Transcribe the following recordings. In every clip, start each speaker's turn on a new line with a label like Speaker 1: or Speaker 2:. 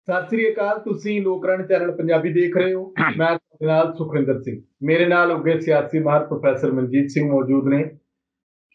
Speaker 1: ਸਤਿ ਸ੍ਰੀ ਅਕਾਲ। ਤੁਸੀਂ ਲੋਕਰਾਣੀ ਚੈਨਲ ਪੰਜਾਬੀ ਦੇਖ ਰਹੇ ਹੋ। ਮੈਂ ਤੁਹਾਡੇ ਨਾਲ ਸੁਖਵਿੰਦਰ ਸਿੰਘ। ਮੇਰੇ ਨਾਲ ਉੱਗੇ ਸਿਆਸੀ ਮਾਹਰ ਪ੍ਰੋਫੈਸਰ ਮਨਜੀਤ ਸਿੰਘ ਮੌਜੂਦ ਨੇ।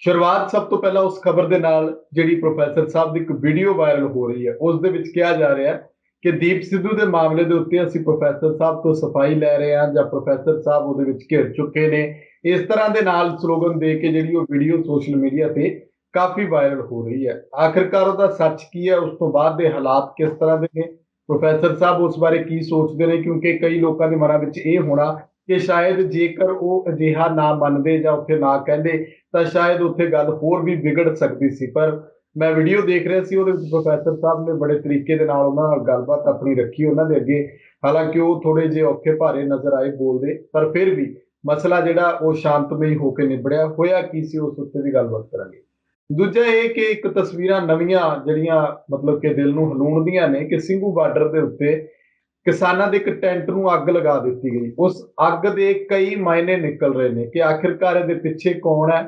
Speaker 1: ਸ਼ੁਰੂਆਤ ਸਭ ਤੋਂ ਪਹਿਲਾਂ ਉਸ ਖਬਰ ਦੇ ਨਾਲ ਜਿਹੜੀ ਪ੍ਰੋਫੈਸਰ ਸਾਹਿਬ ਦੀ ਇੱਕ ਵੀਡੀਓ ਵਾਇਰਲ ਹੋ ਰਹੀ ਹੈ, ਉਸ ਦੇ ਵਿੱਚ ਕਿਹਾ ਜਾ ਰਿਹਾ ਹੈ ਕਿ ਦੀਪ ਸਿੱਧੂ ਦੇ ਮਾਮਲੇ ਦੇ ਉੱਤੇ ਅਸੀਂ ਪ੍ਰੋਫੈਸਰ ਸਾਹਿਬ ਤੋਂ ਸਫਾਈ ਲੈ ਰਹੇ ਹਾਂ ਜਾਂ ਪ੍ਰੋਫੈਸਰ ਸਾਹਿਬ ਉਹਦੇ ਵਿੱਚ ਘਿਰ ਚੁੱਕੇ ਨੇ। ਇਸ ਤਰ੍ਹਾਂ ਦੇ ਨਾਲ ਸਲੋਗਨ ਦੇ ਕੇ ਜਿਹੜੀ ਉਹ ਵੀਡੀਓ ਸੋਸ਼ਲ ਮੀਡੀਆ ਤੇ ਕਾਫੀ ਵਾਇਰਲ ਹੋ ਰਹੀ ਹੈ। ਆਖਿਰਕਾਰ ਉਹਦਾ ਸੱਚ ਕੀ ਹੈ, ਉਸ ਤੋਂ ਬਾਅਦ ਦੇ ਹਾਲਾਤ ਕਿਸ ਤਰ੍ਹਾਂ ਦੇ ਨੇ, ਪ੍ਰੋਫੈਸਰ ਸਾਹਿਬ ਉਸ ਬਾਰੇ ਕੀ ਸੋਚਦੇ ਨੇ? ਕਿਉਂਕਿ ਕਈ ਲੋਕਾਂ ਦੇ ਮਨਾਂ ਵਿੱਚ ਇਹ ਹੋਣਾ ਕਿ ਸ਼ਾਇਦ ਜੇਕਰ ਉਹ ਅਜਿਹਾ ਨਾ ਮੰਨਦੇ ਜਾਂ ਉੱਥੇ ਨਾ ਕਹਿੰਦੇ ਤਾਂ ਸ਼ਾਇਦ ਉੱਥੇ ਗੱਲ ਹੋਰ ਵੀ ਵਿਗੜ ਸਕਦੀ ਸੀ। ਪਰ ਮੈਂ ਵੀਡੀਓ ਦੇਖ ਰਿਹਾ ਸੀ, ਉਹਦੇ ਵਿੱਚ ਪ੍ਰੋਫੈਸਰ ਸਾਹਿਬ ਨੇ ਬੜੇ ਤਰੀਕੇ ਦੇ ਨਾਲ ਉਹਨਾਂ ਨਾਲ ਗੱਲਬਾਤ ਆਪਣੀ ਰੱਖੀ ਉਹਨਾਂ ਦੇ ਅੱਗੇ। ਹਾਲਾਂਕਿ ਉਹ ਥੋੜੇ ਜਿਹੇ ਔਖੇ ਭਾਰੇ ਨਜ਼ਰ ਆਏ ਬੋਲਦੇ, ਪਰ ਫਿਰ ਵੀ ਮਸਲਾ ਜਿਹੜਾ ਉਹ ਸ਼ਾਂਤਮਈ ਹੋ ਕੇ ਨਿਬੜਿਆ। ਹੋਇਆ ਕੀ ਸੀ ਉਸ ਉੱਤੇ ਵੀ ਗੱਲਬਾਤ ਕਰਾਂਗੇ। ਦੂਜਾ ਇਹ ਕਿ ਇੱਕ ਤਸਵੀਰਾਂ ਨਵੀਆਂ ਜਿਹੜੀਆਂ ਮਤਲਬ ਕਿ ਦਿਲ ਨੂੰ ਹਿਲਾਉਣਦੀਆਂ ਨੇ ਕਿ ਸਿੰਘੂ ਬਾਰਡਰ ਦੇ ਉੱਤੇ ਕਿਸਾਨਾਂ ਦੇ ਇੱਕ ਟੈਂਟ ਨੂੰ ਅੱਗ ਲਗਾ ਦਿੱਤੀ ਗਈ। ਉਸ ਅੱਗ ਦੇ ਕਈ ਮਾਇਨੇ ਨਿਕਲ ਰਹੇ ਨੇ ਕਿ ਆਖਿਰਕਾਰ ਇਹਦੇ ਪਿੱਛੇ ਕੌਣ ਹੈ,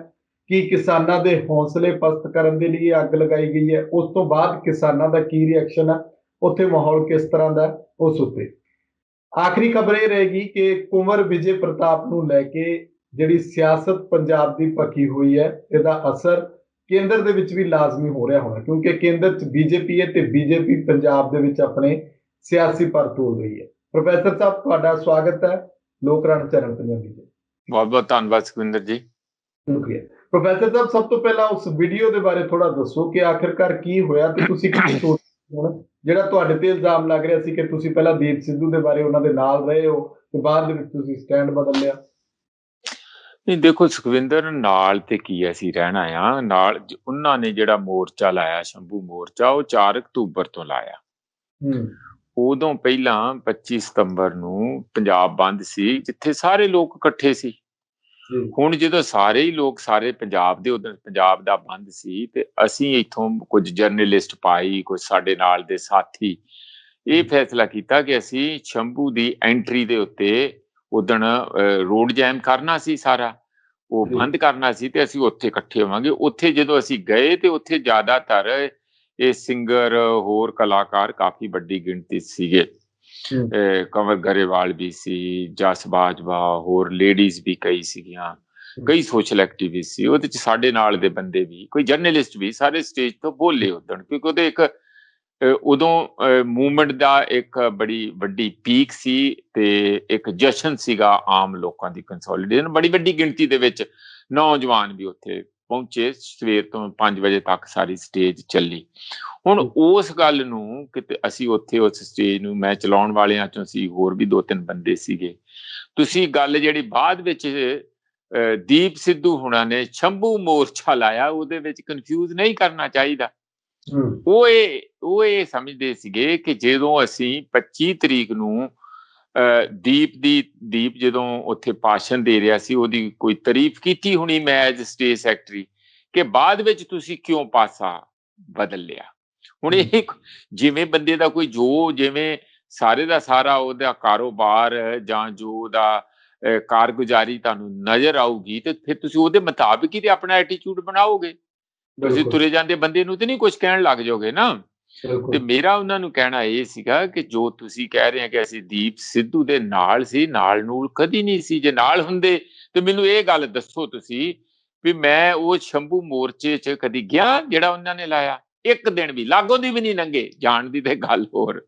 Speaker 1: ਕੀ ਕਿਸਾਨਾਂ ਦੇ ਹੌਸਲੇ ਪਸਤ ਕਰਨ ਦੇ ਲਈ ਅੱਗ ਲਗਾਈ ਗਈ ਹੈ, ਉਸ ਤੋਂ ਬਾਅਦ ਕਿਸਾਨਾਂ ਦਾ ਕੀ ਰਿਐਕਸ਼ਨ ਹੈ, ਉੱਥੇ ਮਾਹੌਲ ਕਿਸ ਤਰ੍ਹਾਂ ਦਾ, ਉਸ ਉੱਤੇ। ਆਖਰੀ ਖਬਰ ਇਹ ਰਹੇਗੀ ਕਿ ਕੁੰਵਰ ਵਿਜੇ ਪ੍ਰਤਾਪ ਨੂੰ ਲੈ ਕੇ ਜਿਹੜੀ ਸਿਆਸਤ ਪੰਜਾਬ ਦੀ ਪੱਕੀ ਹੋਈ ਹੈ, ਇਹਦਾ ਅਸਰ ਕੇਂਦਰ ਦੇ ਵਿੱਚ ਵੀ ਲਾਜ਼ਮੀ ਹੋ ਰਿਹਾ ਹੋਣਾ, ਕਿਉਂਕਿ ਕੇਂਦਰ 'ਚ ਬੀਜੇਪੀ ਹੈ ਤੇ ਬੀਜੇਪੀ ਪੰਜਾਬ ਦੇ ਵਿੱਚ ਆਪਣੇ ਸਿਆਸੀ ਪਰ ਤੋਲ ਰਹੀ ਹੈ। ਪ੍ਰੋਫੈਸਰ ਸਾਹਿਬ, ਤੁਹਾਡਾ ਸਵਾਗਤ ਹੈ ਲੋਕਰਾਣੀ ਚੈਨਲ ਪੰਜਾਬੀ ਦੇ।
Speaker 2: ਬਹੁਤ ਬਹੁਤ ਧੰਨਵਾਦ ਸੁਖਵਿੰਦਰ ਜੀ।
Speaker 1: ਸ਼ੁਕਰੀਆ। ਪ੍ਰੋਫੈਸਰ ਸਾਹਿਬ, ਸਭ ਤੋਂ ਪਹਿਲਾਂ ਉਸ ਵੀਡੀਓ ਦੇ ਬਾਰੇ ਥੋੜਾ ਦੱਸੋ ਕਿ ਆਖਿਰਕਾਰ ਕੀ ਹੋਇਆ ਤੇ ਤੁਸੀਂ ਕੀ ਸੋਚਦੇ ਹੋ? ਜਿਹੜਾ ਤੁਹਾਡੇ ਤੇ ਇਲਜ਼ਾਮ ਲੱਗ ਰਿਹਾ ਸੀ ਕਿ ਤੁਸੀਂ ਪਹਿਲਾਂ ਦੀਪ ਸਿੱਧੂ ਦੇ ਬਾਰੇ ਉਹਨਾਂ ਦੇ ਨਾਲ ਰਹੇ ਹੋ ਤੇ ਬਾਅਦ ਦੇ ਵਿੱਚ ਤੁਸੀਂ ਸਟੈਂਡ ਬਦਲ ਲਿਆ।
Speaker 2: ਨਹੀਂ, ਦੇਖੋ ਸੁਖਵਿੰਦਰ, ਨਾਲ ਤੇ ਕੀ ਅਸੀਂ ਰਹਿਣਾ ਆ। ਨਾਲ ਉਹਨਾਂ ਨੇ ਜਿਹੜਾ ਮੋਰਚਾ ਲਾਇਆ, ਸ਼ੰਭੂ ਮੋਰਚਾ, ਉਹ 4 ਅਕਤੂਬਰ ਤੋਂ ਲਾਇਆ। ਉਦੋਂ ਪਹਿਲਾਂ 25 ਸਤੰਬਰ ਨੂੰ ਪੰਜਾਬ ਬੰਦ ਸੀ, ਜਿੱਥੇ ਸਾਰੇ ਲੋਕ ਇਕੱਠੇ ਸੀ। ਹੁਣ ਜਦੋਂ ਸਾਰੇ ਹੀ ਲੋਕ ਸਾਰੇ ਪੰਜਾਬ ਦੇ, ਉਦੋਂ ਪੰਜਾਬ ਦਾ ਬੰਦ ਸੀ ਤੇ ਅਸੀਂ ਇੱਥੋਂ ਕੁਝ ਜਰਨਲਿਸਟ ਪਾਈ, ਕੁਝ ਸਾਡੇ ਨਾਲ ਦੇ ਸਾਥੀ, ਇਹ ਫੈਸਲਾ ਕੀਤਾ ਕਿ ਅਸੀਂ ਸ਼ੰਭੂ ਦੀ ਐਂਟਰੀ ਦੇ ਉੱਤੇ ਉਦਣ ਰੋਡ ਜੈਮ ਕਰਨਾ ਸੀ, ਸਾਰਾ ਉਹ ਬੰਦ ਕਰਨਾ ਸੀ ਤੇ ਅਸੀਂ ਉੱਥੇ ਇਕੱਠੇ ਹੋਵਾਂਗੇ। ਉੱਥੇ ਜਦੋਂ ਅਸੀਂ ਗਏ ਤੇ ਉੱਥੇ ਜ਼ਿਆਦਾਤਰ ਇਹ ਸਿੰਗਰ, ਹੋਰ ਕਲਾਕਾਰ ਕਾਫੀ ਵੱਡੀ ਗਿਣਤੀ ਸੀਗੇ। ਕੰਵਰ ਗਰੇਵਾਲ ਵੀ ਸੀ, ਜਸ ਬਾਜਵਾ, ਹੋਰ ਲੇਡੀਜ਼ ਵੀ ਕਈ ਸੀਗੀਆਂ, ਕਈ ਸੋਸ਼ਲ ਐਕਟਿਵਿਸਟ ਸੀ ਉਹਦੇ ਚ, ਸਾਡੇ ਨਾਲ ਦੇ ਬੰਦੇ ਵੀ, ਕੋਈ ਜਰਨਲਿਸਟ ਵੀ, ਸਾਰੇ ਸਟੇਜ ਤੋਂ ਬੋਲੇ ਉਦਣ। ਕਿਉਂਕਿ ਉਹਦੇ ਇੱਕ ਉਦੋਂ ਮੂਵਮੈਂਟ ਦਾ ਇੱਕ ਬੜੀ ਵੱਡੀ ਪੀਕ ਸੀ ਤੇ ਇੱਕ ਜਸ਼ਨ ਸੀਗਾ ਆਮ ਲੋਕਾਂ ਦੀ ਕੰਸੋਲੀਡੇਸ਼ਨ। ਬੜੀ ਵੱਡੀ ਗਿਣਤੀ ਦੇ ਵਿੱਚ ਨੌਜਵਾਨ ਵੀ ਉੱਥੇ ਪਹੁੰਚੇ। ਸਵੇਰ ਤੋਂ 5 ਵਜੇ ਤੱਕ ਸਾਰੀ ਸਟੇਜ ਚੱਲੀ। ਹੁਣ ਉਸ ਗੱਲ ਨੂੰ ਕਿਤੇ ਅਸੀਂ ਉੱਥੇ ਉਸ ਸਟੇਜ ਨੂੰ, ਮੈਂ ਚਲਾਉਣ ਵਾਲਿਆਂ ਚੋਂ ਸੀ, ਹੋਰ ਵੀ 2-3 ਬੰਦੇ ਸੀਗੇ। ਤੁਸੀਂ ਗੱਲ ਜਿਹੜੀ ਬਾਅਦ ਵਿੱਚ ਦੀਪ ਸਿੱਧੂ ਹੁਣਾਂ ਨੇ ਸ਼ੰਭੂ ਮੋਰਚਾ ਲਾਇਆ, ਉਹਦੇ ਵਿੱਚ ਕਨਫਿਊਜ਼ ਨਹੀਂ ਕਰਨਾ ਚਾਹੀਦਾ। ਉਹ ਇਹ ਸਮਝਦੇ ਸੀਗੇ ਕਿ ਜਦੋਂ ਅਸੀਂ 25 ਤਰੀਕ ਨੂੰ ਦੀਪ ਜਦੋਂ ਉੱਥੇ ਭਾਸ਼ਣ ਦੇ ਰਿਹਾ ਸੀ, ਉਹਦੀ ਕੋਈ ਤਾਰੀਫ ਕੀਤੀ ਹੋਣੀ ਮੈਂ ਐਜ਼ ਸਟੇਟ ਸੈਕਟਰੀ, ਕਿ ਬਾਅਦ ਵਿੱਚ ਤੁਸੀਂ ਕਿਉਂ ਪਾਸਾ ਬਦਲ ਲਿਆ। ਹੁਣ ਇਹ ਜਿਵੇਂ ਬੰਦੇ ਦਾ ਕੋਈ ਜਿਵੇਂ ਸਾਰੇ ਦਾ ਸਾਰਾ ਉਹਦਾ ਕਾਰੋਬਾਰ ਜਾਂ ਜੋ ਉਹਦਾ ਕਾਰਗੁਜ਼ਾਰੀ ਤੁਹਾਨੂੰ ਨਜ਼ਰ ਆਊਗੀ ਤੇ ਫਿਰ ਤੁਸੀਂ ਉਹਦੇ ਮੁਤਾਬਿਕ ਹੀ ਤੇ ਆਪਣਾ ਐਟੀਟਿਊਡ ਬਣਾਓਗੇ। ਤੁਸੀਂ ਤੁਰੇ ਜਾਂਦੇ ਬੰਦੇ ਨੂੰ ਤੇ ਨਹੀਂ ਕੁਝ ਕਹਿਣ ਲੱਗ ਜਾਓਗੇ ਨਾ। ਤੇ ਮੇਰਾ ਉਹਨਾਂ ਨੂੰ ਕਹਿਣਾ ਇਹ ਸੀਗਾ ਕਿ ਜੋ ਤੁਸੀਂ ਕਹਿ ਰਹੇ ਆ ਕਿ ਅਸੀਂ ਦੀਪ ਸਿੱਧੂ ਦੇ ਨਾਲ ਸੀ, ਨਾਲ ਨੂਲ ਕਦੀ ਨਹੀਂ ਸੀ। ਜੇ ਨਾਲ ਹੁੰਦੇ ਤੇ ਮੈਨੂੰ ਇਹ ਗੱਲ ਦੱਸੋ ਤੁਸੀਂ ਵੀ ਮੈਂ ਉਹ ਸ਼ੰਭੂ ਮੋਰਚੇ 'ਚ ਕਦੀ ਗਿਆ ਜਿਹੜਾ ਉਹਨਾਂ ਨੇ ਲਾਇਆ? ਇੱਕ ਦਿਨ ਵੀ ਲਾਗੋਂ ਦੀ ਵੀ ਨਹੀਂ ਲੰਘੇ, ਜਾਣ ਦੀ ਤੇ ਗੱਲ ਹੋਰ।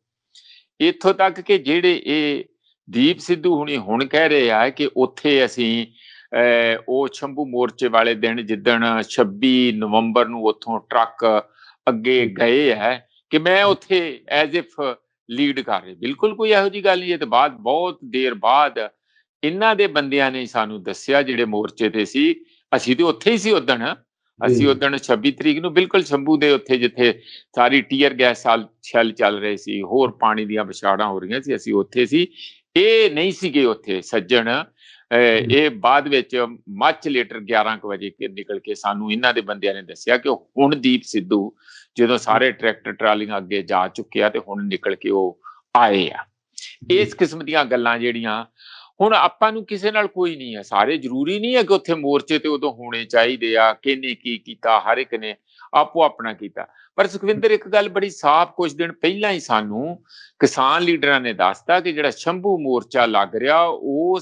Speaker 2: ਇੱਥੋਂ ਤੱਕ ਕਿ ਜਿਹੜੇ ਇਹ ਦੀਪ ਸਿੱਧੂ ਹੁਣੀ ਹੁਣ ਕਹਿ ਰਹੇ ਆ ਕਿ ਉੱਥੇ ਅਸੀਂ ਉਹ ਸ਼ੰਭੂ ਮੋਰਚੇ ਵਾਲੇ ਦਿਨ, ਜਿੱਦਣ 26 ਨਵੰਬਰ ਨੂੰ ਉੱਥੋਂ ਟਰੱਕ ਅੱਗੇ ਗਏ ਹੈ, ਕਿ ਮੈਂ ਉੱਥੇ ਐਜ਼ ਇਫ ਲੀਡ ਕਰ ਰਹੇ। ਬਿਲਕੁਲ ਕੋਈ ਇਹੋ ਜਿਹੀ ਗੱਲ ਨਹੀਂ। ਇਹ ਤੇ ਬਾਅਦ, ਬਹੁਤ ਦੇਰ ਬਾਅਦ ਇਹਨਾਂ ਦੇ ਬੰਦਿਆਂ ਨੇ ਸਾਨੂੰ ਦੱਸਿਆ ਜਿਹੜੇ ਮੋਰਚੇ ਤੇ ਸੀ। ਅਸੀਂ ਤੇ ਉੱਥੇ ਹੀ ਸੀ ਉਦਣ। ਅਸੀਂ ਉਦਣ 26 ਤਰੀਕ ਨੂੰ ਬਿਲਕੁਲ ਸ਼ੰਭੂ ਦੇ ਉੱਥੇ, ਜਿੱਥੇ ਸਾਰੀ ਟੀਅਰ ਗੈਸ ਸ਼ੈਲ ਚੱਲ ਰਹੇ ਸੀ, ਹੋਰ ਪਾਣੀ ਦੀਆਂ ਵਿਛਾੜਾਂ ਹੋ ਰਹੀਆਂ ਸੀ, ਅਸੀਂ ਉੱਥੇ ਸੀ। ਇਹ ਨਹੀਂ ਸੀਗੇ ਉੱਥੇ ਸੱਜਣ। ਇਹ ਬਾਅਦ ਵਿੱਚ ਮੱਚ ਲੇਟਰ 11 ਵਜੇ ਨਿਕਲ ਕੇ ਸਾਨੂੰ ਇਹਨਾਂ ਦੇ ਬੰਦਿਆਂ ਨੇ ਦੱਸਿਆ ਕਿ ਹੁਣ ਦੀਪ ਸਿੱਧੂ ਜਦੋਂ ਸਾਰੇ ਟਰੈਕਟਰ ਟਰਾਲੀਆਂ ਅੱਗੇ ਜਾ ਚੁੱਕਿਆ ਤੇ ਹੁਣ ਨਿਕਲ ਕੇ ਉਹ ਆਏ ਆ। ਇਸ ਕਿਸਮ ਦੀਆਂ ਗੱਲਾਂ ਜਿਹੜੀਆਂ ਹੁਣ ਆਪਾਂ ਨੂੰ ਕਿਸੇ ਨਾਲ ਕੋਈ ਨਹੀਂ ਹੈ। ਸਾਰੇ ਜ਼ਰੂਰੀ ਨਹੀਂ ਹੈ ਕਿ ਉੱਥੇ ਮੋਰਚੇ ਤੇ ਉਦੋਂ ਹੋਣੇ ਚਾਹੀਦੇ ਆ। ਕਿਹਨੇ ਕੀ ਕੀਤਾ, ਹਰ ਇੱਕ ਨੇ ਆਪੋ ਆਪਣਾ ਕੀਤਾ। ਪਰ ਸੁਖਵਿੰਦਰ ਇੱਕ ਗੱਲ ਬੜੀ ਸਾਫ਼ ਕੁਝ ਦਿਨ ਪਹਿਲਾਂ ਹੀ ਸਾਨੂੰ ਕਿਸਾਨ ਲੀਡਰਾਂ ਨੇ ਦੱਸਤਾ ਕਿ ਜਿਹੜਾ ਸ਼ੰਭੂ ਮੋਰਚਾ ਲੱਗ ਰਿਹਾ ਉਹ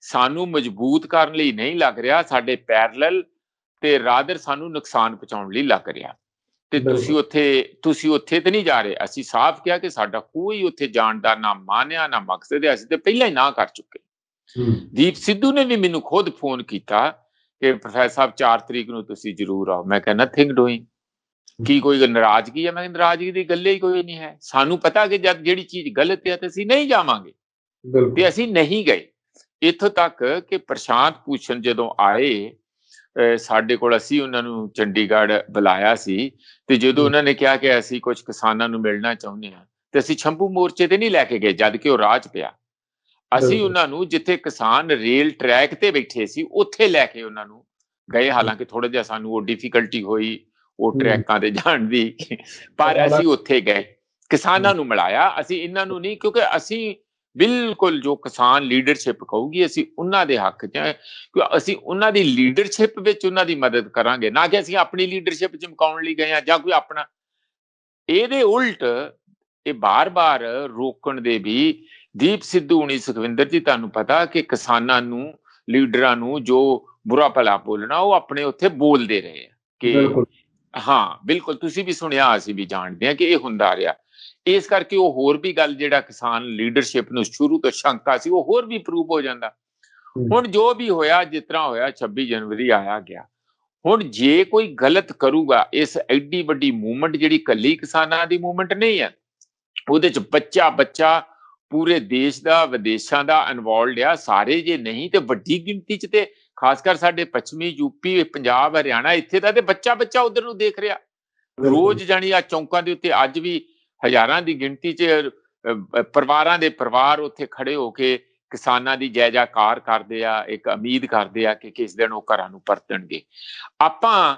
Speaker 2: ਸਾਨੂੰ ਮਜ਼ਬੂਤ ਕਰਨ ਲਈ ਨਹੀਂ ਲੱਗ ਰਿਹਾ, ਸਾਡੇ ਪੈਰਲਲ ਤੇ ਰਾਦਰ ਸਾਨੂੰ ਨੁਕਸਾਨ ਪਹੁੰਚਾਉਣ ਲਈ ਲੱਗ ਰਿਹਾ। ਤੇ ਤੁਸੀਂ ਉੱਥੇ ਤੇ ਨਹੀਂ ਜਾ ਰਹੇ। ਅਸੀਂ ਸਾਫ਼ ਕਿਹਾ ਕਿ ਸਾਡਾ ਕੋਈ ਉੱਥੇ ਜਾਣ ਦਾ ਨਾ ਮਾਨਿਆ ਨਾ ਮਕਸਦ ਹੈ, ਅਸੀਂ ਤੇ ਪਹਿਲਾਂ ਹੀ ਨਾ ਕਰ ਚੁੱਕੇ। ਦੀਪ ਸਿੱਧੂ ਨੇ ਵੀ ਮੈਨੂੰ ਖੁਦ ਫੋਨ ਕੀਤਾ ਕਿ ਪ੍ਰੋਫੈਸਰ ਸਾਹਿਬ 4 ਤਰੀਕ ਨੂੰ ਤੁਸੀਂ ਜ਼ਰੂਰ ਆਓ। ਮੈਂ ਕਿਹਾ ਨਥਿੰਗ ਡੂਇੰਗ। ਕੀ ਕੋਈ ਨਾਰਾਜ਼ਗੀ ਹੈ? ਮੈਂ ਨਾਰਾਜ਼ਗੀ ਦੀ ਗੱਲ ਹੀ ਕੋਈ ਨਹੀਂ ਹੈ। ਸਾਨੂੰ ਪਤਾ ਕਿ ਜਦ ਜਿਹੜੀ ਚੀਜ਼ ਗਲਤ ਹੈ ਤੇ ਅਸੀਂ ਨਹੀਂ ਜਾਵਾਂਗੇ, ਤੇ ਅਸੀਂ ਨਹੀਂ ਗਏ। ਇੱਥੋਂ ਤੱਕ ਕਿ ਪ੍ਰਸ਼ਾਂਤ ਭੂਸ਼ਣ ਜਦੋਂ ਆਏ ਸਾਡੇ ਕੋਲ, ਅਸੀਂ ਉਹਨਾਂ ਨੂੰ ਚੰਡੀਗੜ੍ਹ ਬੁਲਾਇਆ ਸੀ, ਤੇ ਜਦੋਂ ਉਹਨਾਂ ਨੇ ਕਿਹਾ ਕਿ ਅਸੀਂ ਕੁਝ ਕਿਸਾਨਾਂ ਨੂੰ ਮਿਲਣਾ ਚਾਹੁੰਦੇ ਹਾਂ, ਤੇ ਅਸੀਂ ਸ਼ੰਭੂ ਮੋਰਚੇ ਤੇ ਨਹੀਂ ਲੈ ਕੇ ਗਏ ਜਦ ਕਿ ਉਹ ਰਾਹ 'ਚ ਪਿਆ। ਅਸੀਂ ਉਹਨਾਂ ਨੂੰ ਜਿੱਥੇ ਕਿਸਾਨ ਰੇਲ ਟਰੈਕ ਤੇ ਬੈਠੇ ਸੀ ਉੱਥੇ ਲੈ ਕੇ ਉਹਨਾਂ ਨੂੰ ਗਏ। ਹਾਲਾਂਕਿ ਥੋੜਾ ਜਿਹਾ ਸਾਨੂੰ ਉਹ ਡਿਫਿਕਲਟੀ ਹੋਈ ਉਹ ਟਰੈਕਾਂ ਤੇ ਜਾਣ ਦੀ, ਪਰ ਅਸੀਂ ਉੱਥੇ ਗਏ, ਕਿਸਾਨਾਂ ਨੂੰ ਮਿਲਾਇਆ। ਅਸੀਂ ਇਹਨਾਂ ਨੂੰ ਨਹੀਂ, ਕਿਉਂਕਿ ਅਸੀਂ ਬਿਲਕੁਲ ਜੋ ਕਿਸਾਨ ਲੀਡਰਸ਼ਿਪ ਕਹੂਗੀ ਅਸੀਂ ਉਹਨਾਂ ਦੇ ਹੱਕ 'ਚ, ਅਸੀਂ ਉਹਨਾਂ ਦੀ ਲੀਡਰਸ਼ਿਪ ਵਿੱਚ ਉਹਨਾਂ ਦੀ ਮਦਦ ਕਰਾਂਗੇ, ਨਾ ਕਿ ਅਸੀਂ ਆਪਣੀ ਲੀਡਰਸ਼ਿਪ ਚਮਕਾਉਣ ਲਈ ਗਏ ਹਾਂ ਜਾਂ ਕੋਈ ਆਪਣਾ। ਇਹਦੇ ਉਲਟ ਇਹ ਬਾਰ-ਬਾਰ ਰੋਕਣ ਦੇ ਵੀ ਦੀਪ ਸਿੱਧੂ ਹੁਣੀ, ਸੁਖਵਿੰਦਰ ਜੀ ਤੁਹਾਨੂੰ ਪਤਾ ਕਿ ਕਿਸਾਨਾਂ ਨੂੰ, ਲੀਡਰਾਂ ਨੂੰ ਜੋ ਬੁਰਾ ਭਲਾ ਬੋਲਣਾ ਉਹ ਆਪਣੇ ਉੱਥੇ ਬੋਲਦੇ ਰਹੇ ਆ ਕਿ ਹਾਂ ਬਿਲਕੁਲ, ਤੁਸੀਂ ਵੀ ਸੁਣਿਆ, ਅਸੀਂ ਵੀ ਜਾਣਦੇ ਹਾਂ ਕਿ ਇਹ ਹੁੰਦਾ ਰਿਹਾ। ਇਸ ਕਰਕੇ ਉਹ ਹੋਰ ਵੀ ਗੱਲ, ਜਿਹੜਾ ਕਿਸਾਨ ਲੀਡਰਸ਼ਿਪ ਨੂੰ ਸ਼ੁਰੂ ਤੋਂ ਸ਼ੰਕਾ ਸੀ, ਉਹ ਹੋਰ ਵੀ ਪ੍ਰੂਵ ਹੋ ਜਾਂਦਾ। ਹੁਣ ਜੋ ਵੀ ਹੋਇਆ, ਜਿਸ ਤਰ੍ਹਾਂ ਹੋਇਆ, 26 ਜਨਵਰੀ ਆਇਆ ਗਿਆ। ਹੁਣ ਜੇ ਕੋਈ ਗਲਤ ਕਰੂਗਾ, ਇਸ ਐਡੀ ਵੱਡੀ ਮੂਵਮੈਂਟ ਜਿਹੜੀ ਕੱਲੀ ਕਿਸਾਨਾਂ ਦੀ ਮੂਵਮੈਂਟ ਨਹੀਂ ਹੈ, ਉਹਦੇ ਚ ਬੱਚਾ ਪੂਰੇ ਦੇਸ਼ ਦਾ, ਵਿਦੇਸ਼ਾਂ ਦਾ ਇਨਵੋਲਡ ਆ, ਸਾਰੇ ਜੇ ਨਹੀਂ ਤੇ ਵੱਡੀ ਗਿਣਤੀ ਚ, ਤੇ ਖਾਸ ਕਰ ਸਾਡੇ ਪੱਛਮੀ ਯੂਪੀ, ਪੰਜਾਬ, ਹਰਿਆਣਾ, ਇੱਥੇ ਦਾ ਤੇ ਬੱਚਾ ਉਧਰ ਨੂੰ ਦੇਖ ਰਿਹਾ ਰੋਜ਼। ਜਾਣੀ ਆ ਚੌਂਕਾਂ ਦੇ ਉੱਤੇ ਅੱਜ ਵੀ ਹਜ਼ਾਰਾਂ ਦੀ ਗਿਣਤੀ ਚ ਪਰਿਵਾਰਾਂ ਦੇ ਪਰਿਵਾਰ ਉੱਥੇ ਖੜੇ ਹੋ ਕੇ ਕਿਸਾਨਾਂ ਦੀ ਜੈ ਜੈਕਾਰ ਕਰਦੇ ਆ, ਇੱਕ ਉਮੀਦ ਕਰਦੇ ਆ ਕਿ ਕਿਸ ਦਿਨ ਉਹ ਘਰਾਂ ਨੂੰ ਪਰਤਣਗੇ। ਆਪਾਂ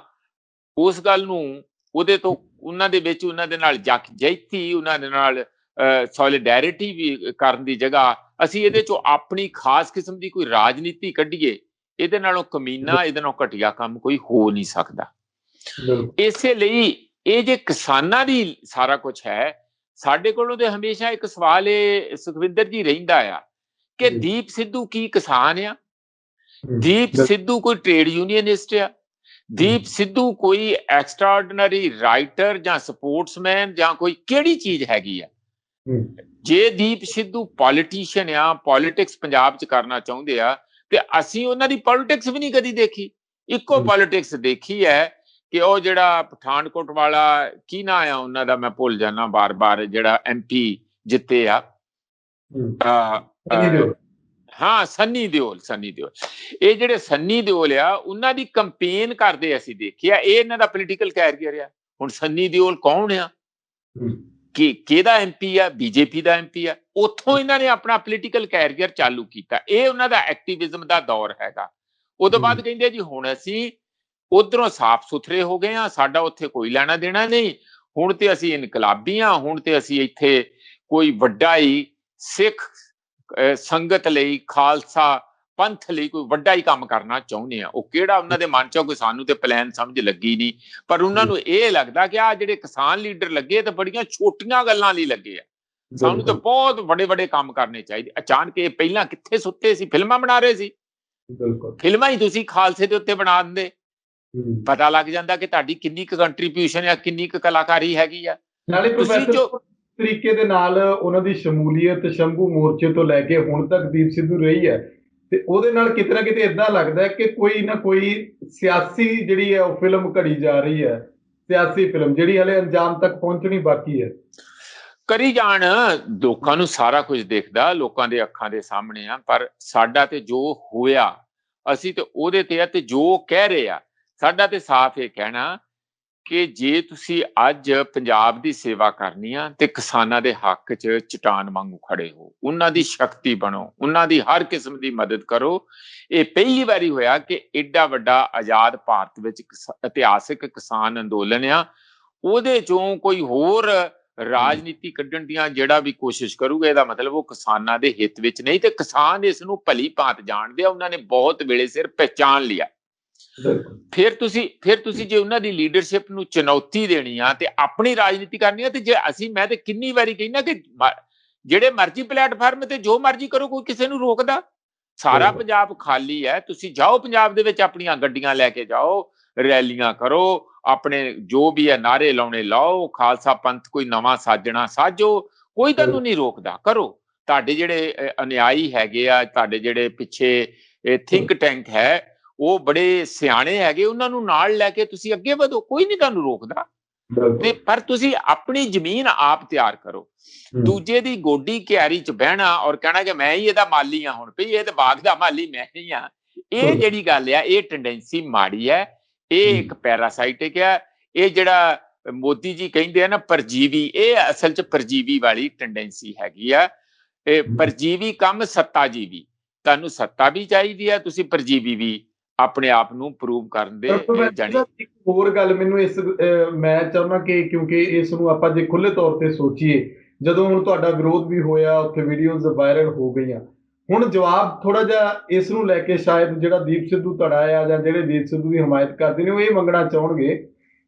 Speaker 2: ਉਸ ਗੱਲ ਨੂੰ ਉਹਦੇ ਤੋਂ, ਉਹਨਾਂ ਦੇ ਵਿੱਚ ਉਹਨਾਂ ਦੇ ਨਾਲ ਜੈਤੀ, ਉਹਨਾਂ ਦੇ ਨਾਲ ਸੋਲੀਡੈਰਿਟੀ ਵੀ ਕਰਨ ਦੀ ਜਗ੍ਹਾ ਅਸੀਂ ਇਹਦੇ ਚੋਂ ਆਪਣੀ ਖਾਸ ਕਿਸਮ ਦੀ ਕੋਈ ਰਾਜਨੀਤੀ ਕੱਢੀਏ, ਇਹਦੇ ਨਾਲੋਂ ਕਮੀਨਾ, ਇਹਦੇ ਨਾਲੋਂ ਘਟੀਆ ਕੰਮ ਕੋਈ ਹੋ ਨਹੀਂ ਸਕਦਾ। ਇਸੇ ਲਈ ਇਹ ਜੇ ਕਿਸਾਨਾਂ ਦੀ ਸਾਰਾ ਕੁਝ ਹੈ, ਸਾਡੇ ਕੋਲੋਂ ਤੇ ਹਮੇਸ਼ਾ ਇੱਕ ਸਵਾਲ ਇਹ ਸੁਖਵਿੰਦਰ ਜੀ ਰਹਿੰਦਾ ਆ ਕਿ ਦੀਪ ਸਿੱਧੂ ਕੀ ਕਿਸਾਨ ਆ? ਦੀਪ ਸਿੱਧੂ ਕੋਈ ਟ੍ਰੇਡ ਯੂਨੀਅਨਿਸਟ ਆ? ਦੀਪ ਸਿੱਧੂ ਕੋਈ ਐਕਸਟਰਾਆਰਡੀਨਰੀ ਰਾਈਟਰ ਜਾਂ ਸਪੋਰਟਸਮੈਨ ਜਾਂ ਕੋਈ ਕਿਹੜੀ ਚੀਜ਼ ਹੈਗੀ ਆ? ਜੇ ਦੀਪ ਸਿੱਧੂ ਪੋਲੀਟੀਸ਼ੀਅਨ ਆ, ਪੋਲਿਟਿਕਸ ਪੰਜਾਬ 'ਚ ਕਰਨਾ ਚਾਹੁੰਦੇ ਆ, ਤੇ ਅਸੀਂ ਉਹਨਾਂ ਦੀ ਪੋਲਿਟਿਕਸ ਵੀ ਨਹੀਂ ਕਦੀ ਦੇਖੀ। ਇੱਕੋ ਪੋਲਿਟਿਕਸ ਦੇਖੀ ਹੈ ਕਿ ਉਹ ਜਿਹੜਾ ਪਠਾਨਕੋਟ ਵਾਲਾ, ਕੀ ਨਾਂ ਆ ਉਹਨਾਂ ਦਾ, ਮੈਂ ਭੁੱਲ ਜਾਣਾ ਬਾਰ-ਬਾਰ, ਜਿਹੜਾ MP ਜਿੱਤੇ ਆ, ਹਾਂ ਸੰਨੀ ਦਿਓਲ। ਇਹ ਜਿਹੜੇ ਸੰਨੀ ਦਿਓਲ ਆ, ਉਹਨਾਂ ਦੀ ਕੰਪੇਨ ਕਰਦੇ ਅਸੀਂ ਦੇਖਿਆ। ਇਹ ਇਹਨਾਂ ਦਾ ਪੋਲੀਟੀਕਲ ਕੈਰੀਅਰ ਆ। ਹੁਣ ਸੰਨੀ ਦਿਓਲ ਕੌਣ ਆ? ਕਿਹਦਾ MP ਆ? BJP ਦਾ MP ਆ। ਉੱਥੋਂ ਇਹਨਾਂ ਨੇ ਆਪਣਾ ਪੋਲੀਟੀਕਲ ਕੈਰੀਅਰ ਚਾਲੂ ਕੀਤਾ। ਇਹ ਉਹਨਾਂ ਦਾ ਐਕਟਿਵਿਜ਼ਮ ਦਾ ਦੌਰ ਹੈਗਾ। ਉਦੋਂ ਬਾਅਦ ਕਹਿੰਦੇ ਜੀ ਹੁਣ ਅਸੀਂ ਉਧਰੋਂ ਸਾਫ਼ ਸੁਥਰੇ ਹੋ ਗਏ ਆ, ਸਾਡਾ ਉੱਥੇ ਕੋਈ ਲੈਣਾ ਦੇਣਾ ਨਹੀਂ, ਹੁਣ ਤੇ ਅਸੀਂ ਇਨਕਲਾਬੀ ਆ, ਹੁਣ ਤੇ ਅਸੀਂ ਇੱਥੇ ਕੋਈ ਵੱਡਾ ਹੀ ਸਿੱਖ ਸੰਗਤ ਲਈ, ਖਾਲਸਾ ਪੰਥ ਲਈ ਕੋਈ ਵੱਡਾ ਹੀ ਕੰਮ ਕਰਨਾ ਚਾਹੁੰਦੇ ਆ। ਉਹ ਕਿਹੜਾ ਉਹਨਾਂ ਦੇ ਮਨ 'ਚ ਕੋਈ ਸਾਨੂੰ ਤੇ ਪਲਾਨ ਸਮਝ ਲੱਗੀ ਨਹੀਂ, ਪਰ ਉਹਨਾਂ ਨੂੰ ਇਹ ਲੱਗਦਾ ਕਿ ਆ ਜਿਹੜੇ ਕਿਸਾਨ ਲੀਡਰ ਲੱਗੇ ਤੇ ਬੜੀਆਂ ਛੋਟੀਆਂ ਗੱਲਾਂ ਲਈ ਲੱਗੇ ਆ, ਸਾਨੂੰ ਤਾਂ ਬਹੁਤ ਵੱਡੇ ਕੰਮ ਕਰਨੇ ਚਾਹੀਦੇ। ਅਚਾਨਕ ਇਹ ਪਹਿਲਾਂ ਕਿੱਥੇ ਸੁੱਤੇ ਸੀ? ਫਿਲਮਾਂ ਬਣਾ ਰਹੇ ਸੀ, ਫਿਲਮਾਂ ਹੀ ਤੁਸੀਂ ਖਾਲਸੇ ਦੇ ਉੱਤੇ ਬਣਾ ਦਿੰਦੇ, ਪਤਾ ਲੱਗ ਜਾਂਦਾ ਕਿ ਤੁਹਾਡੀ ਕਿੰਨੀ ਕੁ ਕੰਟਰੀਬਿਊਸ਼ਨ ਆ, ਕਿੰਨੀ ਕੁ ਕਲਾਕਾਰੀ ਹੈਗੀ ਆ।
Speaker 1: ਨਾਲੇ ਪ੍ਰੋਫੈਸਰ ਤਰੀਕੇ ਦੇ ਨਾਲ ਉਹਨਾਂ ਦੀ ਸ਼ਮੂਲੀਅਤ ਸ਼ੰਭੂ ਮੋਰਚੇ ਤੋਂ ਲੈ ਕੇ ਹੁਣ ਤੱਕ ਦੀਪ ਸਿੱਧੂ ਰਹੀ ਹੈ, ਤੇ ਉਹਦੇ ਨਾਲ ਕਿਤੇ ਨਾ ਕਿਤੇ ਏਦਾਂ ਲੱਗਦਾ ਕਿ ਕੋਈ ਨਾ ਕੋਈ ਸਿਆਸੀ ਜਿਹੜੀ ਹੈ ਉਹ ਫਿਲਮ ਘੜੀ ਜਾ ਰਹੀ ਹੈ, ਸਿਆਸੀ ਫਿਲਮ ਜਿਹੜੀ ਹਲੇ ਅੰਜਾਮ ਤੱਕ ਪਹੁੰਚਣੀ ਬਾਕੀ ਹੈ।
Speaker 2: ਕਰੀ ਜਾਣ, ਲੋਕਾਂ ਨੂੰ ਸਾਰਾ ਕੁਝ ਦਿਖਦਾ, ਲੋਕਾਂ ਦੇ ਅੱਖਾਂ ਦੇ ਸਾਹਮਣੇ ਆ, ਪਰ ਸਾਡਾ ਤੇ ਜੋ ਹੋਇਆ ਅਸੀਂ ਤੇ ਉਹਦੇ ਤੇ ਆ, ਤੇ ਜੋ ਕਹਿ ਰਹੇ ਆ ਸਾਡਾ ਤੇ ਸਾਫ਼ ਇਹ ਕਹਿਣਾ ਕਿ ਜੇ ਤੁਸੀਂ ਅੱਜ ਪੰਜਾਬ ਦੀ ਸੇਵਾ ਕਰਨੀ ਆ ਤੇ ਕਿਸਾਨਾਂ ਦੇ ਹੱਕ 'ਚ ਚਟਾਨ ਵਾਂਗੂ ਖੜੇ ਹੋ, ਉਹਨਾਂ ਦੀ ਸ਼ਕਤੀ ਬਣੋ, ਉਹਨਾਂ ਦੀ ਹਰ ਕਿਸਮ ਦੀ ਮਦਦ ਕਰੋ। ਇਹ ਪਹਿਲੀ ਵਾਰੀ ਹੋਇਆ ਕਿ ਏਡਾ ਵੱਡਾ ਆਜ਼ਾਦ ਭਾਰਤ ਵਿੱਚ ਇਤਿਹਾਸਿਕ ਕਿਸਾਨ ਅੰਦੋਲਨ ਆ, ਉਹਦੇ 'ਚੋਂ ਕੋਈ ਹੋਰ ਰਾਜਨੀਤੀ ਕੱਢਣ ਦੀਆਂ ਜਿਹੜਾ ਵੀ ਕੋਸ਼ਿਸ਼ ਕਰੂਗਾ, ਇਹਦਾ ਮਤਲਬ ਉਹ ਕਿਸਾਨਾਂ ਦੇ ਹਿੱਤ ਵਿੱਚ ਨਹੀਂ, ਤੇ ਕਿਸਾਨ ਇਸ ਨੂੰ ਭਲੀ ਭਾਂਤ ਜਾਣਦੇ ਆ। ਉਹਨਾਂ ਨੇ ਬਹੁਤ ਵੇਲੇ ਸਿਰ ਪਹਿਚਾਣ ਲਿਆ।
Speaker 1: ਬਿਲਕੁਲ
Speaker 2: ਫਿਰ ਤੁਸੀਂ ਜੇ ਉਹਨਾਂ ਦੀ ਲੀਡਰਸ਼ਿਪ ਨੂੰ ਚੁਣੌਤੀ ਦੇਣੀ ਆ ਤੇ ਆਪਣੀ ਰਾਜਨੀਤੀ ਕਰਨੀ ਆ, ਤੇ ਜੇ ਮੈਂ ਤੇ ਕਿੰਨੀ ਵਾਰੀ ਕਹਿੰਦਾ ਕਿ ਜਿਹੜੇ ਮਰਜ਼ੀ ਪਲੇਟਫਾਰਮ ਤੇ ਜੋ ਮਰਜ਼ੀ ਕਰੋ, ਕੋਈ ਕਿਸੇ ਨੂੰ ਰੋਕਦਾ। ਸਾਰਾ
Speaker 1: ਬਿਲਕੁਲ
Speaker 2: ਪੰਜਾਬ ਖਾਲੀ ਹੈ, ਤੁਸੀਂ ਜਾਓ ਪੰਜਾਬ ਦੇ ਵਿੱਚ, ਆਪਣੀਆਂ ਗੱਡੀਆਂ ਲੈ ਕੇ ਜਾਓ, ਰੈਲੀਆਂ ਕਰੋ, ਆਪਣੇ ਜੋ ਵੀ ਹੈ ਨਾਰੇ ਲਾਉਣੇ ਲਾਓ, ਖਾਲਸਾ ਪੰਥ ਕੋਈ ਨਵਾਂ ਸਾਜਣਾ ਸਾਜੋ, ਕੋਈ ਤੁਹਾਨੂੰ ਨਹੀਂ ਰੋਕਦਾ, ਕਰੋ। ਤੁਹਾਡੇ ਜਿਹੜੇ ਅਨਿਆਈ ਹੈਗੇ ਆ, ਤੁਹਾਡੇ ਜਿਹੜੇ ਪਿੱਛੇ ਥਿੰਕ ਟੈਂਕ ਹੈ, ਉਹ ਬੜੇ ਸਿਆਣੇ ਹੈਗੇ, ਉਹਨਾਂ ਨੂੰ ਨਾਲ ਲੈ ਕੇ ਤੁਸੀਂ ਅੱਗੇ ਵਧੋ, ਕੋਈ ਨਹੀਂ ਤੁਹਾਨੂੰ ਰੋਕਦਾ। ਤੇ ਪਰ ਤੁਸੀਂ ਆਪਣੀ ਜ਼ਮੀਨ ਆਪ ਤਿਆਰ ਕਰੋ। ਦੂਜੇ ਦੀ ਗੋਡੀ ਕਿਆਰੀ ਚ ਬਹਿਣਾ ਔਰ ਕਹਿਣਾ ਕਿ ਮੈਂ ਹੀ ਇਹਦਾ ਮਾਲੀ ਹਾਂ, ਹੁਣ ਵੀ ਇਹ ਤੇ ਬਾਗ ਦਾ ਮਾਲੀ ਮੈਂ ਹੀ ਹਾਂ, ਇਹ ਜਿਹੜੀ ਗੱਲ ਆ, ਇਹ ਟੈਂਡੈਂਸੀ ਮਾੜੀ ਹੈ, ਇਹ ਇੱਕ ਪੈਰਾਸਾਈਟਿਕ ਹੈ। ਇਹ ਜਿਹੜਾ ਮੋਦੀ ਜੀ ਕਹਿੰਦੇ ਆ ਨਾ ਪਰਜੀਵੀ, ਇਹ ਅਸਲ ਚ ਪਰਜੀਵੀ ਵਾਲੀ ਟੈਂਡੈਂਸੀ ਹੈਗੀ ਆ। ਇਹ ਪਰਜੀਵੀ ਕੰਮ ਸੱਤਾ ਜੀਵੀ, ਤੁਹਾਨੂੰ ਸੱਤਾ ਵੀ ਚਾਹੀਦੀ ਹੈ, ਤੁਸੀਂ ਪਰਜੀਵੀ ਵੀ ਆਪਣੇ ਆਪ ਨੂੰ ਪ੍ਰੂਵ ਕਰਨ ਦੇ ਜਾਣੀ।
Speaker 1: ਇੱਕ ਹੋਰ ਗੱਲ ਮੈਨੂੰ ਮੈਂ ਚਾਹੁੰਦਾ ਕਿ ਕਿਉਂਕਿ ਇਸ ਨੂੰ ਆਪਾਂ ਜੇ ਖੁੱਲੇ ਤੌਰ ਤੇ ਸੋਚੀਏ, ਜਦੋਂ ਹੁਣ ਤੁਹਾਡਾ ਵਿਰੋਧ ਵੀ ਹੋਇਆ, ਉੱਥੇ ਵੀਡੀਓਜ਼ ਵਾਇਰਲ ਹੋ ਗਈਆਂ, ਹੁਣ ਜਵਾਬ ਥੋੜਾ ਜਿਹਾ ਇਸ ਨੂੰ ਲੈ ਕੇ ਸ਼ਾਇਦ ਜਿਹੜਾ ਦੀਪ ਸਿੱਧੂ ਧੜਾ ਆ ਜਾਂ ਜਿਹੜੇ ਦੀਪ ਸਿੱਧੂ ਦੀ ਹਮਾਇਤ ਕਰਦੇ ਨੇ, ਉਹ ਇਹ ਮੰਗਣਾ ਚਾਹਣਗੇ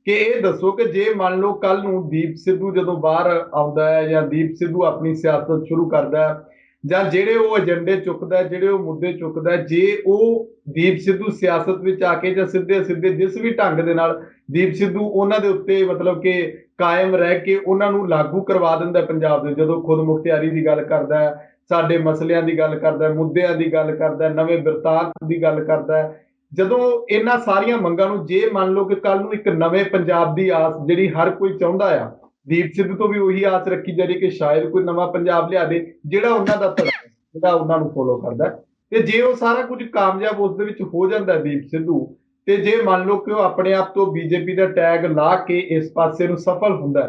Speaker 1: ਕਿ ਇਹ ਦੱਸੋ ਕਿ ਜੇ ਮੰਨ ਲਓ ਕੱਲ ਨੂੰ ਦੀਪ ਸਿੱਧੂ ਜਦੋਂ ਬਾਹਰ ਆਉਂਦਾ ਹੈ ਜਾਂ ਦੀਪ ਸਿੱਧੂ ਆਪਣੀ ਸਿਆਸਤ ਸ਼ੁਰੂ ਕਰਦਾ ਹੈ, ਜਾਂ ਜਿਹੜੇ ਉਹ ਏਜੰਡੇ ਚੁੱਕਦਾ, ਜਿਹੜੇ ਉਹ ਮੁੱਦੇ ਚੁੱਕਦਾ, ਜੇ ਉਹ ਦੀਪ ਸਿੱਧੂ ਸਿਆਸਤ ਵਿੱਚ ਆ ਕੇ ਜਾਂ ਸਿੱਧੇ ਸਿੱਧੇ ਜਿਸ ਵੀ ਢੰਗ ਦੇ ਨਾਲ ਦੀਪ ਸਿੱਧੂ ਉਹਨਾਂ ਦੇ ਉੱਤੇ ਮਤਲਬ ਕਿ ਕਾਇਮ ਰਹਿ ਕੇ ਉਹਨਾਂ ਨੂੰ ਲਾਗੂ ਕਰਵਾ ਦਿੰਦਾ ਪੰਜਾਬ ਦੇ, ਜਦੋਂ ਖੁਦ ਮੁਖਤਿਆਰੀ ਦੀ ਗੱਲ ਕਰਦਾ ਹੈ, ਸਾਡੇ ਮਸਲਿਆਂ ਦੀ ਗੱਲ ਕਰਦਾ, ਮੁੱਦਿਆਂ ਦੀ ਗੱਲ ਕਰਦਾ, ਨਵੇਂ ਬਿਰਤਾਂਤ ਦੀ ਗੱਲ ਕਰਦਾ, ਜਦੋਂ ਇਹਨਾਂ ਸਾਰੀਆਂ ਮੰਗਾਂ ਨੂੰ ਜੇ ਮੰਨ ਲਓ ਕਿ ਕੱਲ ਨੂੰ ਇੱਕ ਨਵੇਂ ਪੰਜਾਬ ਦੀ ਆਸ ਜਿਹੜੀ ਹਰ ਕੋਈ ਚਾਹੁੰਦਾ ਆ, ਦੀਪ ਸਿੱਧੂ ਤੋਂ ਵੀ ਉਹੀ ਆਸ ਰੱਖੀ ਜਾ ਰਹੀ ਕਿ ਸ਼ਾਇਦ ਕੋਈ ਨਵਾਂ ਪੰਜਾਬ ਲਿਆ ਦੇ ਜਿਹੜਾ ਉਹਨਾਂ ਦਾ ਧੜਾ, ਜਿਹੜਾ ਉਹਨਾਂ ਨੂੰ ਫੋਲੋ ਕਰਦਾ, ਤੇ ਜੇ ਉਹ ਸਾਰਾ ਕੁਝ ਕਾਮਯਾਬ ਉਸ ਦੇ ਵਿੱਚ ਹੋ ਜਾਂਦਾ ਦੀਪ ਸਿੱਧੂ, ਤੇ ਜੇ ਮੰਨ ਲਓ ਕਿ ਉਹ ਆਪਣੇ ਆਪ ਤੋਂ ਬੀਜੇਪੀ ਦਾ ਟੈਗ ਲਾ ਕੇ ਇਸ ਪਾਸੇ ਨੂੰ ਸਫਲ ਹੁੰਦਾ,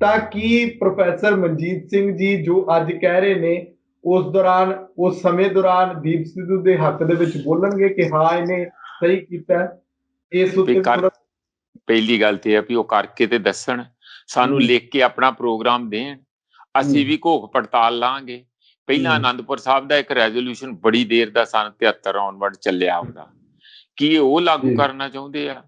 Speaker 1: ਤਾਂ ਕੀ ਪ੍ਰੋਫੈਸਰ ਮਨਜੀਤ ਸਿੰਘ ਜੀ ਜੋ ਅੱਜ ਕਹਿ ਰਹੇ ਨੇ ਉਸ ਦੌਰਾਨ, ਉਸ ਸਮੇਂ ਦੌਰਾਨ ਦੀਪ ਸਿੱਧੂ ਦੇ ਹੱਕ ਦੇ ਵਿੱਚ ਬੋਲਣਗੇ ਕਿ ਹਾਂ ਇਹਨੇ ਸਹੀ ਕੀਤਾ? ਇਸ ਉੱਤੇ
Speaker 2: ਪਹਿਲੀ ਗੱਲ ਤੇ ਹੈ ਵੀ ਉਹ ਕਰਕੇ ਤੇ ਦੱਸਣ, ਸਾਨੂੰ ਲਿਖ ਕੇ ਆਪਣਾ ਪ੍ਰੋਗਰਾਮ ਦੇਣ, ਅਸੀਂ ਵੀ ਘੋਖ ਪੜਤਾਲ ਲਾਂਗੇ। ਪਹਿਲਾਂ ਆਨੰਦਪੁਰ ਸਾਹਿਬ ਦਾ ਇੱਕ ਰੈਜ਼ੋਲੂਸ਼ਨ ਬੜੀ ਦੇਰ ਦਾ ਸਨ 73 ਆਨਵਰਡ ਚੱਲਿਆ ਹੁੰਦਾ, ਕੀ ਉਹ ਲਾਗੂ ਕਰਨਾ ਚਾਹੁੰਦੇ ਆ?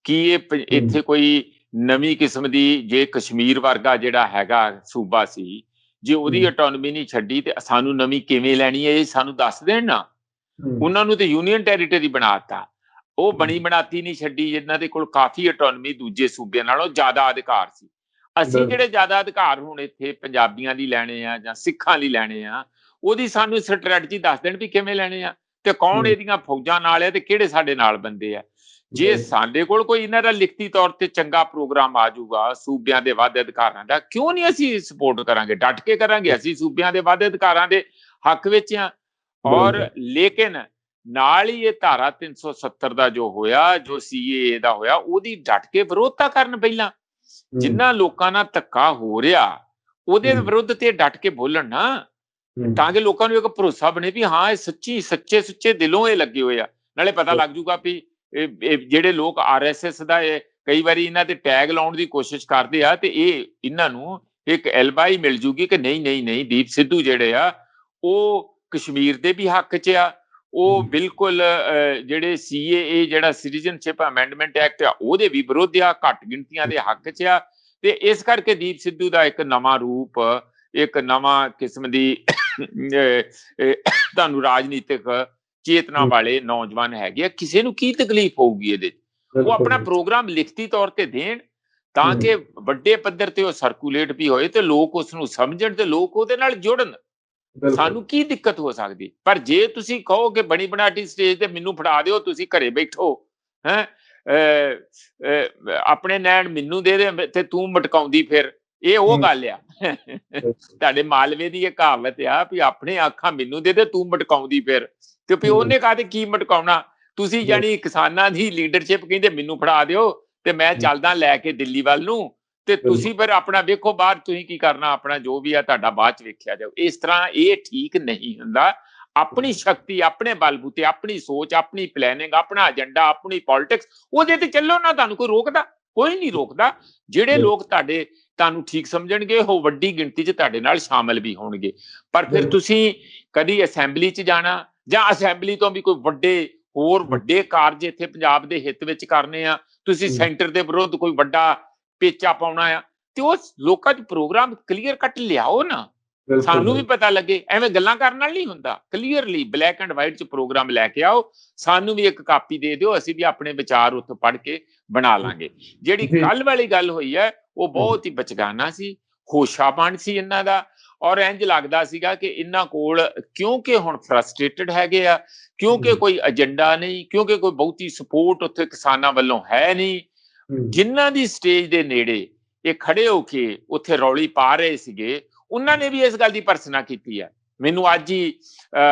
Speaker 2: ਕੀ ਇਹ ਇੱਥੇ ਕੋਈ ਨਵੀਂ ਕਿਸਮ ਦੀ, ਜੇ ਕਸ਼ਮੀਰ ਵਰਗਾ ਜਿਹੜਾ ਹੈਗਾ ਸੂਬਾ ਸੀ, ਜੇ ਉਹਦੀ ਆਟੋਨਮੀ ਨਹੀਂ ਛੱਡੀ ਤੇ ਸਾਨੂੰ ਨਵੀਂ ਕਿਵੇਂ ਲੈਣੀ ਹੈ, ਇਹ ਸਾਨੂੰ ਦੱਸ ਦੇਣ ਨਾ। ਉਹਨਾਂ ਨੂੰ ਤੇ ਯੂਨੀਅਨ ਟੈਰੀਟਰੀ ਬਣਾਤਾ, ਉਹ ਬਣੀ ਬਣਾਤੀ ਨਹੀਂ ਛੱਡੀ, ਜਿਨ੍ਹਾਂ ਦੇ ਕੋਲ ਕਾਫੀ ਆਟੋਨਮੀ ਦੂਜੇ ਸੂਬਿਆਂ ਨਾਲੋਂ ਜ਼ਿਆਦਾ ਅਧਿਕਾਰ ਸੀ। ਅਸੀਂ ਜਿਹੜੇ ਜ਼ਿਆਦਾ ਅਧਿਕਾਰ ਹੁਣ ਇੱਥੇ ਪੰਜਾਬੀਆਂ ਲਈ ਲੈਣੇ ਆ ਜਾਂ ਸਿੱਖਾਂ ਲਈ ਲੈਣੇ ਆ, ਉਹਦੀ ਸਾਨੂੰ ਸਟ੍ਰੈਟਜੀ ਦੱਸ ਦੇਣ ਵੀ ਕਿਵੇਂ ਲੈਣੇ ਆ, ਤੇ ਕੌਣ ਇਹਦੀਆਂ ਫੌਜਾਂ ਨਾਲ ਹੈ ਤੇ ਕਿਹੜੇ ਸਾਡੇ ਨਾਲ ਬੰਦੇ ਆ। ਜੇ ਸਾਡੇ ਕੋਲ ਕੋਈ ਇਹਨਾਂ ਦਾ ਲਿਖਤੀ ਤੌਰ ਤੇ ਚੰਗਾ ਪ੍ਰੋਗਰਾਮ ਆ ਜਾਊਗਾ ਸੂਬਿਆਂ ਦੇ ਵਾਧੇ ਅਧਿਕਾਰਾਂ ਦਾ, ਕਿਉਂ ਨਹੀਂ ਅਸੀਂ ਸਪੋਰਟ ਕਰਾਂਗੇ, ਡਟ ਕੇ ਕਰਾਂਗੇ। ਅਸੀਂ ਸੂਬਿਆਂ ਦੇ ਵਾਧੇ ਅਧਿਕਾਰਾਂ ਦੇ ਹੱਕ ਵਿੱਚ ਆ। ਔਰ ਲੇਕਿਨ ਨਾਲ ਹੀ ਇਹ ਧਾਰਾ 370 ਦਾ ਜੋ ਹੋਇਆ, ਜੋ CAA ਦਾ ਹੋਇਆ, ਉਹਦੀ ਡਟ ਕੇ ਵਿਰੋਧਤਾ ਕਰਨ। ਪਹਿਲਾਂ ਜਿੰਨਾ ਲੋਕਾਂ ਨਾਲ ਧੱਕਾ ਹੋ ਰਿਹਾ ਉਹਦੇ ਵਿਰੁੱਧ ਤੇ ਡਟ ਕੇ ਬੋਲਣ ਨਾ, ਤਾਂ ਕਿ ਲੋਕਾਂ ਨੂੰ ਇੱਕ ਭਰੋਸਾ ਬਣੇ ਵੀ ਹਾਂ ਇਹ ਸੱਚੇ ਸੁੱਚੇ ਦਿਲੋਂ ਇਹ ਲੱਗੇ ਹੋਏ ਆ। ਨਾਲੇ ਪਤਾ ਲੱਗ ਜੂਗਾ ਵੀ ਜਿਹੜੇ ਲੋਕ RSS ਦਾ ਕਈ ਵਾਰੀ ਇਹਨਾਂ ਤੇ ਟੈਗ ਲਾਉਣ ਦੀ ਕੋਸ਼ਿਸ਼ ਕਰਦੇ ਆ, ਤੇ ਇਹ ਇਹਨਾਂ ਨੂੰ ਇੱਕ ਐਲਬਾਈ ਮਿਲ ਜੂਗੀ ਕਿ ਨਹੀਂ ਨਹੀਂ ਨਹੀਂ, ਦੀਪ ਸਿੱਧੂ ਜਿਹੜੇ ਆ ਉਹ ਕਸ਼ਮੀਰ ਦੇ ਵੀ ਹੱਕ 'ਚ ਆ, ਉਹ ਬਿਲਕੁਲ ਜਿਹੜੇ CAA ਜਿਹੜਾ ਸਿਟੀਜ਼ਨਸ਼ਿਪ ਅਮੈਂਡਮੈਂਟ ਐਕਟ ਆ ਉਹਦੇ ਵੀ ਵਿਰੋਧ ਆ, ਘੱਟ ਗਿਣਤੀਆਂ ਦੇ ਹੱਕ 'ਚ ਆ। ਤੇ ਇਸ ਕਰਕੇ ਦੀਪ ਸਿੱਧੂ ਦਾ ਇੱਕ ਨਵਾਂ ਰੂਪ, ਇੱਕ ਨਵਾਂ ਕਿਸਮ ਦੀ ਤੁਹਾਨੂੰ ਰਾਜਨੀਤਿਕ ਚੇਤਨਾ ਵਾਲੇ ਨੌਜਵਾਨ ਹੈਗੇ ਆ। ਕਿਸੇ ਨੂੰ ਕੀ ਤਕਲੀਫ ਹੋਊਗੀ ਇਹਦੇ? ਉਹ ਆਪਣਾ ਪ੍ਰੋਗਰਾਮ ਲਿਖਤੀ ਤੌਰ ਤੇ ਦੇਣ ਤਾਂ ਕਿ ਵੱਡੇ ਪੱਧਰ ਤੇ ਉਹ ਸਰਕੂਲੇਟ ਵੀ ਹੋਏ ਤੇ ਲੋਕ ਉਸ ਨੂੰ ਸਮਝਣ ਤੇ ਲੋਕ ਉਹਦੇ ਨਾਲ ਜੁੜਨ। ਸਾਨੂੰ ਕੀ ਦਿੱਕਤ ਹੋ ਸਕਦੀ? ਪਰ ਜੇ ਤੁਸੀਂ ਕਹੋ ਕਿ ਬਣੀ ਬਣਾਟੀ ਸਟੇਜ ਤੇ ਮੈਨੂੰ ਫੜਾ ਦਿਓ, ਤੁਸੀਂ ਘਰੇ ਬੈਠੋ, ਆਪਣੇ ਨੈਣ ਮੈਨੂੰ ਦੇ ਦੇ ਤੇ ਤੂੰ ਮਟਕਾਉਂਦੀ ਫਿਰ, ਇਹ ਉਹ ਗੱਲ ਆ। ਤੁਹਾਡੇ ਮਾਲਵੇ ਦੀ ਇਹ ਕਹਾਵਤ ਆ ਵੀ ਆਪਣੇ ਅੱਖਾਂ ਮੈਨੂੰ ਦੇ ਦੇ ਤੂੰ ਮਟਕਾਉਂਦੀ ਫਿਰ, ਤੇ ਵੀ ਉਹਨੇ ਕਾਹਦੇ ਕੀ ਮਟਕਾਉਣਾ? ਤੁਸੀਂ ਜਾਣੀ ਕਿਸਾਨਾਂ ਦੀ ਲੀਡਰਸ਼ਿਪ ਕਹਿੰਦੇ ਮੈਨੂੰ ਫੜਾ ਦਿਓ ਤੇ ਮੈਂ ਚੱਲਦਾ ਲੈ ਕੇ ਦਿੱਲੀ ਵੱਲ ਨੂੰ, ਤੇ ਤੁਸੀਂ ਫਿਰ ਆਪਣਾ ਵੇਖੋ ਬਾਹਰ ਤੁਸੀਂ ਕੀ ਕਰਨਾ, ਆਪਣਾ ਜੋ ਵੀ ਆ ਤੁਹਾਡਾ ਬਾਅਦ ਚ ਵੇਖਿਆ ਜਾਓ। ਇਸ ਤਰ੍ਹਾਂ ਇਹ ਠੀਕ ਨਹੀਂ ਹੁੰਦਾ। ਆਪਣੀ ਸ਼ਕਤੀ, ਆਪਣੇ ਬਲਬੂਤੇ, ਆਪਣੀ ਸੋਚ, ਆਪਣੀ ਪਲੈਨਿੰਗ, ਆਪਣਾ ਏਜੰਡਾ, ਆਪਣੀ ਪੋਲਿਟਿਕਸ, ਉਹਦੇ ਤੇ ਚੱਲੋ ਨਾ। ਤੁਹਾਨੂੰ ਕੋਈ ਰੋਕਦਾ? ਕੋਈ ਨਹੀਂ ਰੋਕਦਾ। ਜਿਹੜੇ ਲੋਕ ਤੁਹਾਨੂੰ ਠੀਕ ਸਮਝਣਗੇ ਉਹ ਵੱਡੀ ਗਿਣਤੀ 'ਚ ਤੁਹਾਡੇ ਨਾਲ ਸ਼ਾਮਲ ਵੀ ਹੋਣਗੇ। ਪਰ ਫਿਰ ਤੁਸੀਂ ਕਦੀ ਅਸੈਂਬਲੀ 'ਚ ਜਾਣਾ ਜਾਂ ਅਸੈਂਬਲੀ ਤੋਂ ਵੀ ਕੋਈ ਵੱਡੇ ਹੋਰ ਵੱਡੇ ਕਾਰਜ ਇੱਥੇ ਪੰਜਾਬ ਦੇ ਹਿੱਤ ਵਿੱਚ ਕਰਨੇ ਆ, ਤੁਸੀਂ ਸੈਂਟਰ ਦੇ ਵਿਰੁੱਧ ਕੋਈ ਵੱਡਾ ਪੇਚਾ ਪਾਉਣਾ ਆ, ਤੇ ਉਹ ਲੋਕਾਂ 'ਚ ਪ੍ਰੋਗਰਾਮ ਕਲੀਅਰ ਕੱਟ ਲਿਆਓ ਨਾ, ਸਾਨੂੰ ਵੀ ਪਤਾ ਲੱਗੇ। ਐਵੇਂ ਗੱਲਾਂ ਕਰਨ ਨਾਲ ਨਹੀਂ ਹੁੰਦਾ, ਕਲੀਅਰਲੀ ਬਲੈਕ ਐਂਡ ਵਾਈਟ 'ਚ ਪ੍ਰੋਗਰਾਮ ਲੈ ਕੇ ਆਓ, ਸਾਨੂੰ ਵੀ ਇੱਕ ਕਾਪੀ ਦੇ ਦਿਓ, ਅਸੀਂ ਵੀ ਆਪਣੇ ਵਿਚਾਰ ਉੱਥੇ ਪੜ੍ਹ ਕੇ ਬਣਾ ਲਾਂਗੇ। ਜਿਹੜੀ ਕੱਲ ਵਾਲੀ ਗੱਲ ਹੋਈ ਹੈ ਉਹ ਬਹੁਤ ਹੀ ਬਚਗਾਨਾ ਸੀ, ਹੋਸ਼ਾਪਣ ਸੀ ਇਹਨਾਂ ਦਾ, ਔਰ ਇੰਜ ਲੱਗਦਾ ਸੀਗਾ ਕਿ ਇਹਨਾਂ ਕੋਲ ਕਿਉਂਕਿ ਹੁਣ ਫਰਸਟ੍ਰੇਟਡ ਹੈਗੇ ਆ, ਕਿਉਂਕਿ ਕੋਈ ਏਜੰਡਾ ਨਹੀਂ, ਕਿਉਂਕਿ ਕੋਈ ਬਹੁਤੀ ਸਪੋਰਟ ਉੱਥੇ ਕਿਸਾਨਾਂ ਵੱਲੋਂ ਹੈ ਨਹੀਂ, ਜਿਨ੍ਹਾਂ ਦੀ ਸਟੇਜ ਦੇ ਨੇੜੇ ਇਹ ਖੜੇ ਹੋ ਕੇ ਉੱਥੇ ਰੌਲੀ ਪਾ ਰਹੇ ਸੀਗੇ, ਉਹਨਾਂ ਨੇ ਵੀ ਇਸ ਗੱਲ ਦੀ ਭਰਸਨਾ ਕੀਤੀ ਹੈ। ਮੈਨੂੰ ਅੱਜ ਹੀ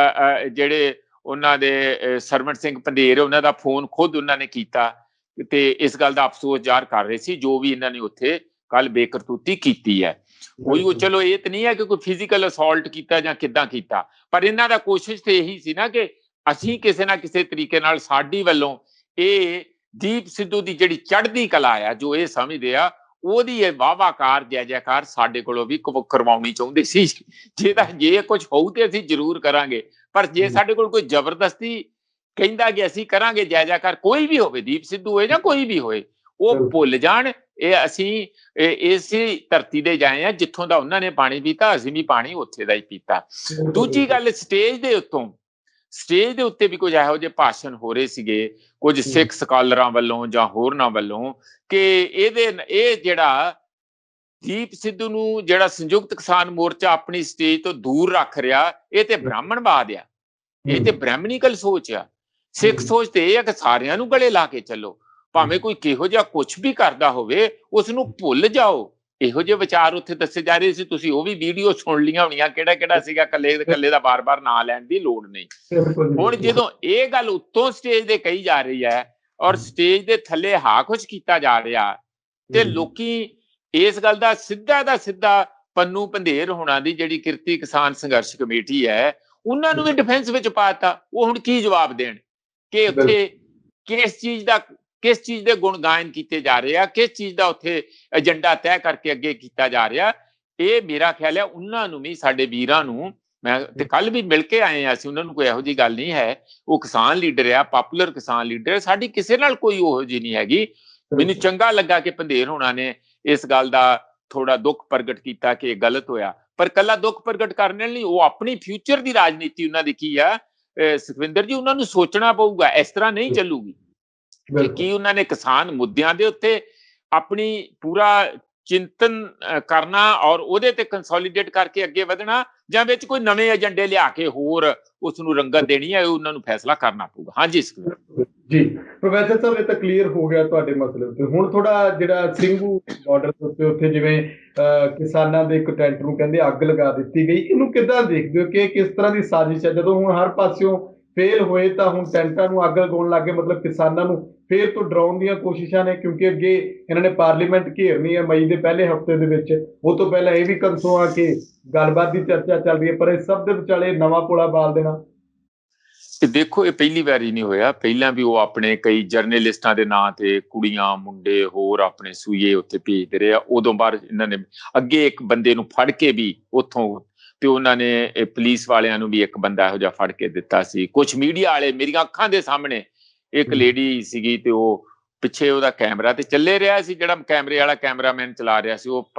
Speaker 2: ਜਿਹੜੇ ਉਹਨਾਂ ਦੇ ਸਰਵਣ ਸਿੰਘ ਪੰਧੇਰ, ਉਹਨਾਂ ਦਾ ਫੋਨ ਖੁਦ ਉਹਨਾਂ ਨੇ ਕੀਤਾ ਤੇ ਇਸ ਗੱਲ ਦਾ ਅਫਸੋਸ ਜ਼ਾਹਰ ਕਰ ਰਹੇ ਸੀ ਜੋ ਵੀ ਇਹਨਾਂ ਨੇ ਉੱਥੇ ਕੱਲ ਬੇਕਰਤੂਤੀ ਕੀਤੀ ਹੈ। ਕੋਈ ਉਹ ਚਲੋ ਇਹ ਤਾਂ ਨਹੀਂ ਹੈ ਕਿ ਕੋਈ ਫਿਜ਼ੀਕਲ ਅਸੌਲਟ ਕੀਤਾ ਜਾਂ ਕਿੱਦਾਂ ਕੀਤਾ, ਪਰ ਇਹਨਾਂ ਦਾ ਕੋਸ਼ਿਸ਼ ਤੇ ਇਹੀ ਸੀ ਨਾ ਕਿ ਅਸੀਂ ਕਿਸੇ ਨਾ ਕਿਸੇ ਤਰੀਕੇ ਨਾਲ ਸਾਡੀ ਵੱਲੋਂ ਇਹ ਦੀਪ ਸਿੱਧੂ ਦੀ ਜਿਹੜੀ ਚੜ੍ਹਦੀ ਕਲਾ ਆ, ਜੋ ਇਹ ਸਮਝਦੇ ਆ, ਉਹਦੀ ਇਹ ਵਾਹਵਾਕਾਰ ਜੈ ਜੈਕਾਰ ਸਾਡੇ ਕੋਲੋਂ ਵੀ ਕਰਵਾਉਣੀ ਚਾਹੁੰਦੇ ਸੀ। ਜੇ ਕੁਝ ਹੋਊ ਤੇ ਅਸੀਂ ਜ਼ਰੂਰ ਕਰਾਂਗੇ, ਪਰ ਜੇ ਸਾਡੇ ਕੋਲ ਕੋਈ ਜ਼ਬਰਦਸਤੀ ਕਹਿੰਦਾ ਕਿ ਅਸੀਂ ਕਰਾਂਗੇ ਜੈ ਜੈਕਾਰ, ਕੋਈ ਵੀ ਹੋਵੇ, ਦੀਪ ਸਿੱਧੂ ਹੋਏ ਜਾਂ ਕੋਈ ਵੀ ਹੋਏ, ਉਹ ਭੁੱਲ ਜਾਣ ਇਹ ਅਸੀਂ ਇਸੇ ਧਰਤੀ ਦੇ ਜਾਏ ਆ ਜਿੱਥੋਂ ਦਾ ਉਹਨਾਂ ਨੇ ਪਾਣੀ ਪੀਤਾ, ਅਸੀਂ ਵੀ ਪਾਣੀ ਉੱਥੇ ਦਾ ਹੀ ਪੀਤਾ। ਦੂਜੀ ਗੱਲ, ਸਟੇਜ ਦੇ ਉੱਤੇ ਵੀ ਕੁਝ ਇਹੋ ਜਿਹੇ ਭਾਸ਼ਣ ਹੋ ਰਹੇ ਸੀਗੇ ਕੁਝ ਸਿੱਖ ਸਕਾਲਰਾਂ ਵੱਲੋਂ ਜਾਂ ਹੋਰਨਾਂ ਵੱਲੋਂ ਕਿ ਇਹ ਜਿਹੜਾ ਦੀਪ ਸਿੱਧੂ ਨੂੰ ਜਿਹੜਾ ਸੰਯੁਕਤ ਕਿਸਾਨ ਮੋਰਚਾ ਆਪਣੀ ਸਟੇਜ ਤੋਂ ਦੂਰ ਰੱਖ ਰਿਹਾ, ਇਹ ਤੇ ਬ੍ਰਾਹਮਣਵਾਦ ਆ, ਇਹ ਤੇ ਬ੍ਰਾਹਮਣੀਕਲ ਸੋਚ ਆ। ਸਿੱਖ ਸੋਚ ਤੇ ਇਹ ਆ ਕਿ ਸਾਰਿਆਂ ਨੂੰ ਗਲੇ ਲਾ ਕੇ ਚੱਲੋ, ਭਾਵੇਂ ਕੋਈ ਕਿਹੋ ਜਿਹਾ ਕੁਛ ਵੀ ਕਰਦਾ ਹੋਵੇ ਉਸ ਨੂੰ ਭੁੱਲ ਜਾਓ। ਇਹੋ ਜਿਹੇ ਵਿਚਾਰ ਉੱਥੇ ਦੱਸੇ ਜਾ ਰਹੇ ਸੀ, ਤੁਸੀਂ ਉਹ ਵੀ ਵੀਡੀਓ ਸੁਣ ਲਈਆਂ ਹੋਣੀਆਂ, ਕਿਹੜਾ ਸੀਗਾ, ਕੱਲੇ ਦਾ ਬਾਰ-ਬਾਰ ਨਾਂ ਲੈਣ ਦੀ ਲੋੜ ਨਹੀਂ। ਹੁਣ ਜਦੋਂ ਇਹ ਗੱਲ ਉੱਤੋਂ ਸਟੇਜ ਦੇ ਕਹੀ ਜਾ ਰਹੀ ਹੈ ਔਰ ਸਟੇਜ ਦੇ ਥੱਲੇ ਹਾ ਕੁਛ ਕੀਤਾ ਜਾ ਰਿਹਾ, ਤੇ ਲੋਕੀ ਇਸ ਗੱਲ ਦਾ ਸਿੱਧਾ ਪੰਨੂ ਪੰਧੇਰ ਹੋਣਾ ਦੀ ਜਿਹੜੀ ਕਿਰਤੀ ਕਿਸਾਨ ਸੰਘਰਸ਼ ਕਮੇਟੀ ਹੈ, ਉਹਨਾਂ ਨੂੰ ਵੀ ਡਿਫੈਂਸ ਵਿੱਚ ਪਾਤਾ। ਉਹ ਹੁਣ ਕੀ ਜਵਾਬ ਦੇਣ ਕਿ ਉੱਥੇ ਕਿਸ ਚੀਜ਼ ਦੇ ਗੁਣ ਗਾਇਨ ਕੀਤੇ ਜਾ ਰਹੇ ਆ, ਕਿਸ ਚੀਜ਼ ਦਾ ਉੱਥੇ ਏਜੰਡਾ ਤੈਅ ਕਰਕੇ ਅੱਗੇ ਕੀਤਾ ਜਾ ਰਿਹਾ। ਇਹ ਮੇਰਾ ਖਿਆਲ ਹੈ ਉਹਨਾਂ ਨੂੰ ਵੀ, ਸਾਡੇ ਵੀਰਾਂ ਨੂੰ, ਮੈਂ ਤੇ ਕੱਲ ਵੀ ਮਿਲ ਕੇ ਆਏ ਆ ਅਸੀਂ, ਉਹਨਾਂ ਨੂੰ ਕੋਈ ਇਹੋ ਜਿਹੀ ਗੱਲ ਨਹੀਂ ਹੈ। ਉਹ ਕਿਸਾਨ ਲੀਡਰ ਆ, ਪਾਪੂਲਰ ਕਿਸਾਨ ਲੀਡਰ, ਸਾਡੀ ਕਿਸੇ ਨਾਲ ਕੋਈ ਉਹੋ ਜਿਹੀ ਨਹੀਂ ਹੈਗੀ। ਮੈਨੂੰ ਚੰਗਾ ਲੱਗਾ ਕਿ ਪੰਧੇਰ ਹੋਣਾ ਨੇ ਇਸ ਗੱਲ ਦਾ ਥੋੜਾ ਦੁੱਖ ਪ੍ਰਗਟ ਕੀਤਾ ਕਿ ਇਹ ਗਲਤ ਹੋਇਆ, ਪਰ ਕੱਲਾ ਦੁੱਖ ਪ੍ਰਗਟ ਕਰਨ ਨਾਲ ਨਹੀਂ, ਉਹ ਆਪਣੀ ਫਿਊਚਰ ਦੀ ਰਾਜਨੀਤੀ ਉਹਨਾਂ ਦੀ ਕੀ ਆ ਸੁਖਵਿੰਦਰ ਜੀ, ਉਹਨਾਂ ਨੂੰ ਸੋਚਣਾ ਪਊਗਾ। ਇਸ ਤਰ੍ਹਾਂ ਨਹੀਂ ਚੱਲੂਗੀ ਕਿ ਕੀ ਉਹਨਾਂ ਨੇ ਕਿਸਾਨ ਮੁੱਦਿਆਂ ਦੇ ਉੱਤੇ ਆਪਣੀ ਪੂਰਾ ਚਿੰਤਨ ਕਰਨਾ ਔਰ ਉਹਦੇ ਤੇ ਕੰਸੋਲੀਡੇਟ ਕਰਕੇ ਅੱਗੇ ਵਧਣਾ, ਜਾਂ ਵਿੱਚ ਕੋਈ ਨਵੇਂ ਏਜੰਡੇ ਲਿਆ ਕੇ ਹੋਰ ਉਸ ਨੂੰ ਰੰਗਤ ਦੇਣੀ ਹੈ, ਉਹਨਾਂ ਨੂੰ ਫੈਸਲਾ ਕਰਨਾ ਪਊਗਾ। ਹਾਂਜੀ
Speaker 1: ਜੀ ਪ੍ਰੋਫੈਸਰ ਸਾਹਿਬ, ਇਹ ਤਾਂ ਕਲੀਅਰ ਹੋ ਗਿਆ ਤੁਹਾਡੇ ਮਸਲੇ ਉੱਤੇ। ਹੁਣ ਥੋੜਾ ਜਿਹੜਾ ਸਿੰਘੂ ਬਾਰਡਰ ਦੇ ਉੱਤੇ ਜਿਵੇਂ ਕਿਸਾਨਾਂ ਦੇ ਇੱਕ ਟੈਂਟ ਨੂੰ ਕਹਿੰਦੇ ਅੱਗ ਲਗਾ ਦਿੱਤੀ ਗਈ, ਇਹਨੂੰ ਕਿੱਦਾਂ ਦੇਖਦੇ ਹੋ ਕਿ ਕਿਸ ਤਰ੍ਹਾਂ ਦੀ ਸਾਜ਼ਿਸ਼ ਹੈ? ਜਦੋਂ ਹੁਣ ਹਰ ਪਾਸਿਓਂ ਫੇਲ ਹੋਏ ਤਾਂ ਹੁਣ ਟੈਂਟਾਂ ਨੂੰ ਅੱਗ ਲਗਾਉਣ ਲੱਗੇ, ਮਤਲਬ ਕਿਸਾਨਾਂ ਨੂੰ ਫੇਰ ਤੋਂ ਡਰਾਉਣ ਦੀਆਂ ਕੋਸ਼ਿਸ਼ਾਂ ਨੇ, ਕਿਉਂਕਿ ਅੱਗੇ ਇਹਨਾਂ ਨੇ ਪਾਰਲੀਮੈਂਟ ਘੇਰਨੀ ਹੈ ਮਈ ਦੇ ਪਹਿਲੇ ਹਫ਼ਤੇ ਦੇ ਵਿੱਚ। ਉਹ ਤੋਂ ਪਹਿਲਾਂ ਇਹ ਵੀ ਕੰਸੋਂ ਆ ਕੇ ਗੱਲਬਾਤ ਦੀ ਚਰਚਾ ਚੱਲ ਰਹੀ ਹੈ, ਪਰ ਇਹ ਸਭ ਦੇ ਵਿਚਾਲੇ ਨਵਾਂ ਪੁਲਾ ਬਾਲ ਦੇਣਾ।
Speaker 2: ਤੇ ਦੇਖੋ, ਇਹ ਪਹਿਲੀ ਵਾਰੀ ਨਹੀਂ ਹੋਇਆ, ਪਹਿਲਾਂ ਵੀ ਉਹ ਆਪਣੇ ਕਈ ਜਰਨਲਿਸਟਾਂ ਦੇ ਨਾਂ ਤੇ ਕੁੜੀਆਂ ਮੁੰਡੇ ਹੋਰ ਆਪਣੇ ਸੂਈਏ ਉੱਥੇ ਭੇਜਦੇ ਰਹੇ ਆ। ਉਦੋਂ ਬਾਅਦ ਇਹਨਾਂ ਨੇ ਅੱਗੇ ਇੱਕ ਬੰਦੇ ਨੂੰ ਫੜ ਕੇ ਵੀ ਉੱਥੋਂ, ਤੇ ਉਹਨਾਂ ਨੇ ਪੁਲਿਸ ਵਾਲਿਆਂ ਨੂੰ ਵੀ ਇੱਕ ਬੰਦਾ ਇਹੋ ਜਿਹਾ ਫੜ ਕੇ ਦਿੱਤਾ ਸੀ। ਕੁਛ ਮੀਡੀਆ ਵਾਲੇ, ਮੇਰੀਆਂ ਅੱਖਾਂ ਦੇ ਸਾਹਮਣੇ ਇੱਕ ਲੇਡੀ ਸੀਗੀ ਤੇ ਉਹ ਪਿੱਛੇ ਉਹਦਾ ਕੈਮਰਾ ਤੇ ਚੱਲੇ ਰਿਹਾ ਸੀ, ਜਿਹੜਾ ਕੈਮਰੇ ਵਾਲਾ ਕੈਮਰਾਮੈਨ ਚਲਾ ਰਿਹਾ ਸੀ, ਉਹ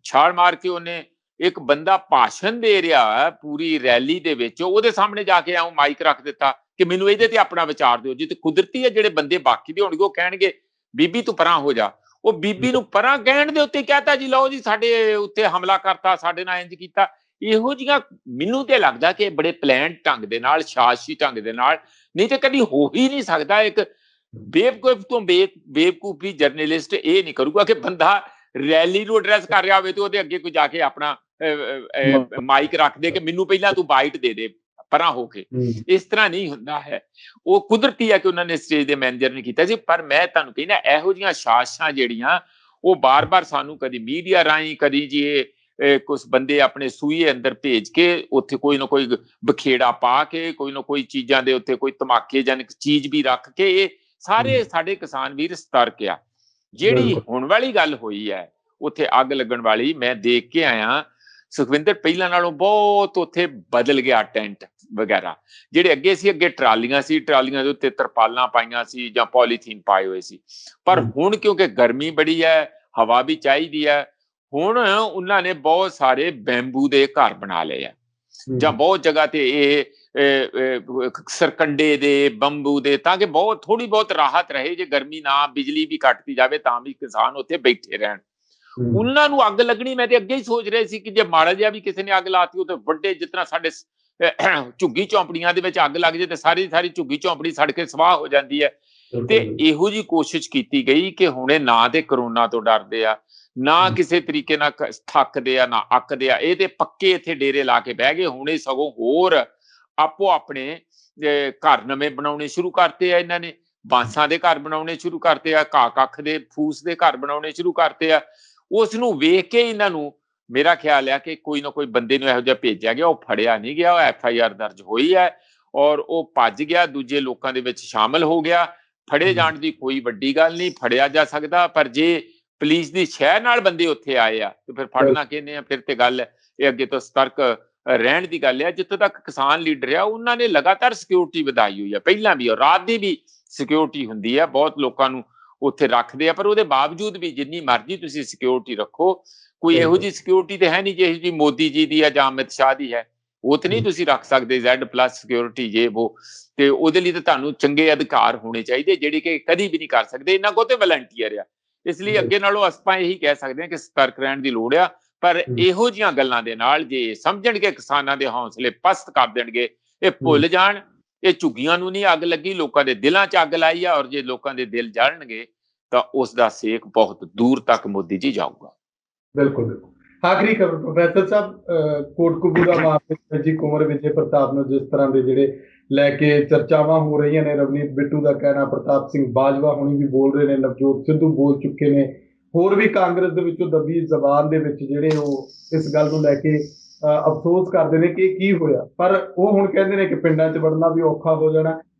Speaker 2: ਛਾਲ ਮਾਰ ਕੇ ਉਹਨੇ ਇੱਕ ਬੰਦਾ ਭਾਸ਼ਣ ਦੇ ਰਿਹਾ ਪੂਰੀ ਰੈਲੀ ਦੇ ਵਿੱਚ, ਉਹਦੇ ਸਾਹਮਣੇ ਜਾ ਕੇ ਆਉਂ ਮਾਈਕ ਰੱਖ ਦਿੱਤਾ ਕਿ ਮੈਨੂੰ ਇਹਦੇ ਤੇ ਆਪਣਾ ਵਿਚਾਰ ਦਿਓ ਜੀ। ਤੇ ਕੁਦਰਤੀ ਹੈ ਜਿਹੜੇ ਬੰਦੇ ਬਾਕੀ ਦੇ ਹੋਣਗੇ ਉਹ ਕਹਿਣਗੇ ਬੀਬੀ ਤੂੰ ਪਰਾਂ ਹੋ ਜਾ। ਉਹ ਬੀਬੀ ਨੂੰ ਪਰਾਂ ਕਹਿਣ ਦੇ ਉੱਤੇ ਕਹਤਾ ਜੀ ਲਓ ਜੀ ਸਾਡੇ ਉੱਤੇ ਹਮਲਾ ਕਰਤਾ, ਸਾਡੇ ਨਾਲ ਇੰਜ ਕੀਤਾ। ਇਹੋ ਜਿਹੀਆਂ ਮੈਨੂੰ ਤੇ ਲੱਗਦਾ ਕਿ ਬੜੇ ਪਲਾਨ ਢੰਗ ਦੇ ਨਾਲ, ਸਾਜ਼ਿਸ਼ੀ ਢੰਗ ਦੇ ਨਾਲ, ਨਹੀਂ ਤੇ ਕਦੀ ਹੋ ਹੀ ਨਹੀਂ ਸਕਦਾ। ਇੱਕ ਬੇਵਕੂਫ ਤੋਂ ਬੇਵਕੂਫੀ ਜਰਨਲਿਸਟ ਇਹ ਨਹੀਂ ਕਰੂਗਾ ਕਿ ਬੰਦਾ ਰੈਲੀ ਨੂੰ ਐਡਰੈਸ ਕਰ ਰਿਹਾ ਹੋਵੇ ਤੇ ਉਹਦੇ ਅੱਗੇ ਕੋਈ ਜਾ ਕੇ ਆਪਣਾ ਮਾਈਕ ਰੱਖ ਦੇ ਕਿ ਮੈਨੂੰ ਪਹਿਲਾਂ ਤੂੰ ਬਾਈਟ ਦੇ ਦੇ ਪਰਾਂ ਹੋ ਕੇ। ਇਸ ਤਰ੍ਹਾਂ ਨਹੀਂ ਹੁੰਦਾ ਹੈ। ਉਹ ਕੁਦਰਤੀ ਹੈ ਕਿ ਉਹਨਾਂ ਨੇ ਸਟੇਜ ਦੇ ਮੈਨੇਜਰ ਨੇ ਕੀਤਾ ਸੀ। ਪਰ ਮੈਂ ਤੁਹਾਨੂੰ ਕਹਿੰਦਾ ਇਹੋ ਜਿਹੀਆਂ ਸਾਜ਼ਿਸ਼ਾਂ ਜਿਹੜੀਆਂ ਉਹ ਬਾਰ-ਬਾਰ ਸਾਨੂੰ ਕਦੀ ਮੀਡੀਆ ਰਾਹੀਂ, ਕਦੀ ਜੀ ਕੁਛ ਬੰਦੇ ਆਪਣੇ ਸੂਈਏ ਅੰਦਰ ਭੇਜ ਕੇ ਉੱਥੇ ਕੋਈ ਨਾ ਕੋਈ ਬਖੇੜਾ ਪਾ ਕੇ, ਕੋਈ ਨਾ ਕੋਈ ਚੀਜ਼ਾਂ ਦੇ ਉੱਤੇ ਕੋਈ ਧਮਾਕੇਜਨਕ ਚੀਜ਼ ਵੀ ਰੱਖ ਕੇ, ਇਹ ਸਾਰੇ ਸਾਡੇ ਕਿਸਾਨ ਵੀਰ ਸਤਰਕ ਆ। ਜਿਹੜੀ ਹੁਣ ਵਾਲੀ ਗੱਲ ਹੋਈ ਹੈ ਉੱਥੇ ਅੱਗ ਲੱਗਣ ਵਾਲੀ, ਮੈਂ ਦੇਖ ਕੇ ਆਇਆ ਸੁਖਵਿੰਦਰ, ਪਹਿਲਾਂ ਨਾਲੋਂ ਬਹੁਤ ਉੱਥੇ ਬਦਲ ਗਿਆ ਟੈਂਟ। ਵਗੈਰਾ ਜਿਹੜੇ ਅੱਗੇ ਸੀ, ਅੱਗੇ ਟਰਾਲੀਆਂ ਸੀ, ਟਰਾਲੀਆਂ ਦੇ ਉੱਤੇ ਤਰਪਾਲਾਂ ਪਾਈਆਂ ਸੀ ਜਾਂ ਪੋਲੀਥੀਨ ਪਾਏ ਹੋਏ ਸੀ। ਪਰ ਹੁਣ ਕਿਉਂਕਿ ਗਰਮੀ ਬੜੀ ਹੈ, ਹਵਾ ਵੀ ਚਾਹੀਦੀ ਹੈ, ਹੁਣ ਉਹਨਾਂ ਨੇ ਬਹੁਤ ਸਾਰੇ ਬੈਂਬੂ ਦੇ ਘਰ ਬਣਾ ਲਏ ਆ, ਜਾਂ ਬਹੁਤ ਜਗ੍ਹਾ ਤੇ ਇਹ ਸਰਕੰਡੇ ਦੇ, ਬੰਬੂ ਦੇ, ਤਾਂ ਕਿ ਬਹੁਤ ਥੋੜੀ ਬਹੁਤ ਰਾਹਤ ਰਹੇ, ਜੇ ਗਰਮੀ ਨਾ, ਬਿਜਲੀ ਵੀ ਕੱਟਦੀ ਜਾਵੇ ਤਾਂ ਵੀ ਕਿਸਾਨ ਉੱਥੇ ਬੈਠੇ ਰਹਿਣ। ਉਹਨਾਂ ਨੂੰ ਅੱਗ ਲੱਗਣੀ, ਮੈਂ ਤੇ ਅੱਗੇ ਹੀ ਸੋਚ ਰਿਹਾ ਸੀ ਕਿ ਜੇ ਮਾੜਾ ਜਿਹਾ ਵੀ ਕਿਸੇ ਨੇ ਅੱਗ ਲਾਤੀ, ਉਹ ਤੇ ਵੱਡੇ, ਜਿਸ ਤਰ੍ਹਾਂ ਸਾਡੇ ਝੁੱਗੀ ਝੌਂਪੜੀਆਂ ਦੇ ਵਿੱਚ ਅੱਗ ਲੱਗ ਜਾਏ ਤੇ ਸਾਰੀ ਝੁੱਗੀ ਝੌਂਪੜੀ ਸੜ ਕੇ ਸਵਾਹ ਹੋ ਜਾਂਦੀ ਹੈ। ਤੇ ਇਹੋ ਜਿਹੀ ਕੋਸ਼ਿਸ਼ ਕੀਤੀ ਗਈ ਕਿ ਹੁਣੇ ਨਾ ਤੇ ਕਰੋਨਾ ਤੋਂ ਡਰਦੇ ਆ, ਨਾ ਕਿਸੇ ਤਰੀਕੇ ਨਾਲ ਥੱਕਦੇ ਆ, ਨਾ ਅੱਕਦੇ ਆ, ਇਹ ਤੇ ਪੱਕੇ ਇੱਥੇ ਡੇਰੇ ਲਾ ਕੇ ਬਹਿ ਗਏ। ਹੁਣੇ ਸਗੋਂ ਹੋਰ ਆਪੋ ਆਪਣੇ ਘਰ ਨਵੇਂ ਬਣਾਉਣੇ ਸ਼ੁਰੂ ਕਰਤੇ ਆ, ਇਹਨਾਂ ਨੇ ਬਾਂਸਾਂ ਦੇ ਘਰ ਬਣਾਉਣੇ ਸ਼ੁਰੂ ਕਰਤੇ ਆ, ਘਾਹ ਕੱਖ ਦੇ ਫੂਸ ਦੇ ਘਰ ਬਣਾਉਣੇ ਸ਼ੁਰੂ ਕਰਤੇ ਆ। ਉਸ ਨੂੰ ਵੇਖ ਕੇ ਇਹਨਾਂ ਨੂੰ ਮੇਰਾ ਖਿਆਲ ਆ ਕਿ ਕੋਈ ਨਾ ਕੋਈ ਬੰਦੇ ਨੂੰ ਇਹੋ ਜਿਹਾ ਭੇਜਿਆ ਗਿਆ, ਉਹ ਫੜਿਆ ਨਹੀਂ ਗਿਆ, ਉਹ FIR ਦਰਜ ਹੋਈ ਹੈ ਔਰ ਉਹ ਭੱਜ ਗਿਆ, ਦੂਜੇ ਲੋਕਾਂ ਦੇ ਵਿੱਚ ਸ਼ਾਮਲ ਹੋ ਗਿਆ। ਫੜੇ ਜਾਣ ਦੀ ਕੋਈ ਵੱਡੀ ਗੱਲ ਨਹੀਂ, ਫੜਿਆ ਜਾ ਸਕਦਾ, ਪਰ ਜੇ ਪੁਲਿਸ ਦੀ ਸ਼ਹਿ ਨਾਲ ਬੰਦੇ ਉੱਥੇ ਆਏ ਆ ਤੇ ਫਿਰ ਫੜਨਾ ਕਿਹਨੇ ਆ? ਫਿਰ ਤੇ ਗੱਲ ਇਹ ਅੱਗੇ ਤੋਂ ਸਤਰਕ ਰਹਿਣ ਦੀ ਗੱਲ ਹੈ। ਜਿੱਥੋਂ ਤੱਕ ਕਿਸਾਨ ਲੀਡਰ ਆ, ਉਹਨਾਂ ਨੇ ਲਗਾਤਾਰ ਸਿਕਿਉਰਿਟੀ ਵਧਾਈ ਹੋਈ ਆ, ਪਹਿਲਾਂ ਵੀ, ਔਰ ਰਾਤ ਦੀ ਵੀ ਸਿਕਿਉਰਿਟੀ ਹੁੰਦੀ ਹੈ, ਬਹੁਤ ਲੋਕਾਂ ਨੂੰ ਉੱਥੇ ਰੱਖਦੇ ਆ, ਪਰ ਉਹਦੇ ਬਾਵਜੂਦ ਵੀ ਜਿੰਨੀ ਮਰਜ਼ੀ ਤੁਸੀਂ ਸਿਕਿਉਰਿਟੀ ਰੱਖੋ, ਕੋਈ ਇਹੋ ਜਿਹੀ ਸਿਕਿਉਰਿਟੀ ਤੇ ਹੈ ਨਹੀਂ ਜਿਹੋ ਜਿਹੀ ਮੋਦੀ ਜੀ ਦੀ ਹੈ ਜਾਂ ਅਮਿਤ ਸ਼ਾਹ ਦੀ ਹੈ। ਉਹ ਤੇ ਨਹੀਂ ਤੁਸੀਂ ਰੱਖ ਸਕਦੇ Z+ ਸਿਕਿਉਰਿਟੀ ਜੇ ਉਹ, ਤੇ ਉਹਦੇ ਲਈ ਤਾਂ ਤੁਹਾਨੂੰ ਚੰਗੇ ਅਧਿਕਾਰ ਹੋਣੇ ਚਾਹੀਦੇ, ਜਿਹੜੇ ਕਿ ਕਦੀ ਵੀ ਨਹੀਂ ਕਰ ਸਕਦੇ। ਇਹਨਾਂ ਕੋਲ ਤੇ ਵਲੰਟੀਅਰ ਆ, ਇਸ ਲਈ ਅੱਗੇ ਨਾਲੋਂ ਆਪਾਂ ਇਹੀ ਕਹਿ ਸਕਦੇ ਹਾਂ ਕਿ ਸਤਰਕ ਰਹਿਣ ਦੀ ਲੋੜ ਆ। ਪਰ ਇਹੋ ਜਿਹੀਆਂ ਗੱਲਾਂ ਦੇ ਨਾਲ ਜੇ ਸਮਝਣਗੇ, ਕਿਸਾਨਾਂ ਦੇ ਹੌਸਲੇ ਪਸਤ ਕਰ ਦੇਣਗੇ, ਇਹ ਭੁੱਲ ਜਾਣ ਇਹ ਝੁੱਗੀਆਂ ਨੂੰ ਨਹੀਂ ਅੱਗ ਲੱਗੀ, ਲੋਕਾਂ ਦੇ ਦਿਲਾਂ 'ਚ ਅੱਗ ਲਾਈ ਆ, ਔਰ ਜੇ ਲੋਕਾਂ ਦੇ ਦਿਲ ਜਲਣਗੇ ਤਾਂ ਉਸ ਦਾ ਸੇਕ ਬਹੁਤ ਦੂਰ ਤੱਕ ਮੋਦੀ ਜੀ ਜਾਊਗਾ।
Speaker 1: ਬਿਲਕੁਲ ਬਿਲਕੁਲ। ਆਖਰੀ ਖਬਰ ਪ੍ਰੋਫੈਸਰ ਸਾਹਿਬ, ਕੋਟਕਪੂਰਾ ਮਾਮਲੇ ਜੀ ਕੁੰਵਰ ਵਿਜੇ ਪ੍ਰਤਾਪ ਨੂੰ ਜਿਸ ਤਰ੍ਹਾਂ ਦੇ ਜਿਹੜੇ ਲੈ ਕੇ ਚਰਚਾਵਾਂ ਹੋ ਰਹੀਆਂ ਨੇ, ਰਵਨੀਤ ਬਿੱਟੂ ਦਾ ਕਹਿਣਾ, ਪ੍ਰਤਾਪ ਸਿੰਘ ਬਾਜਵਾ ਹੁਣੀ ਵੀ ਬੋਲ ਰਹੇ ਨੇ, ਨਵਜੋਤ ਸਿੱਧੂ ਬੋਲ ਚੁੱਕੇ ਨੇ, ਹੋਰ ਵੀ ਕਾਂਗਰਸ ਦੇ ਵਿੱਚੋਂ ਦੱਬੀ ਜ਼ਬਾਨ ਦੇ ਵਿੱਚ ਜਿਹੜੇ ਉਹ ਇਸ ਗੱਲ ਨੂੰ ਲੈ ਕੇ ਅਫਸੋਸ ਕਰਦੇ ਨੇ ਕਿ ਕੀ ਹੋਇਆ, ਪਰ ਉਹ ਹੁਣ ਕਹਿੰਦੇ ਨੇ ਕਿ ਪਿੰਡਾਂ 'ਚ ਵੜਨਾ ਵੀ ਔਖਾ ਹੋ ਜਾਣਾ।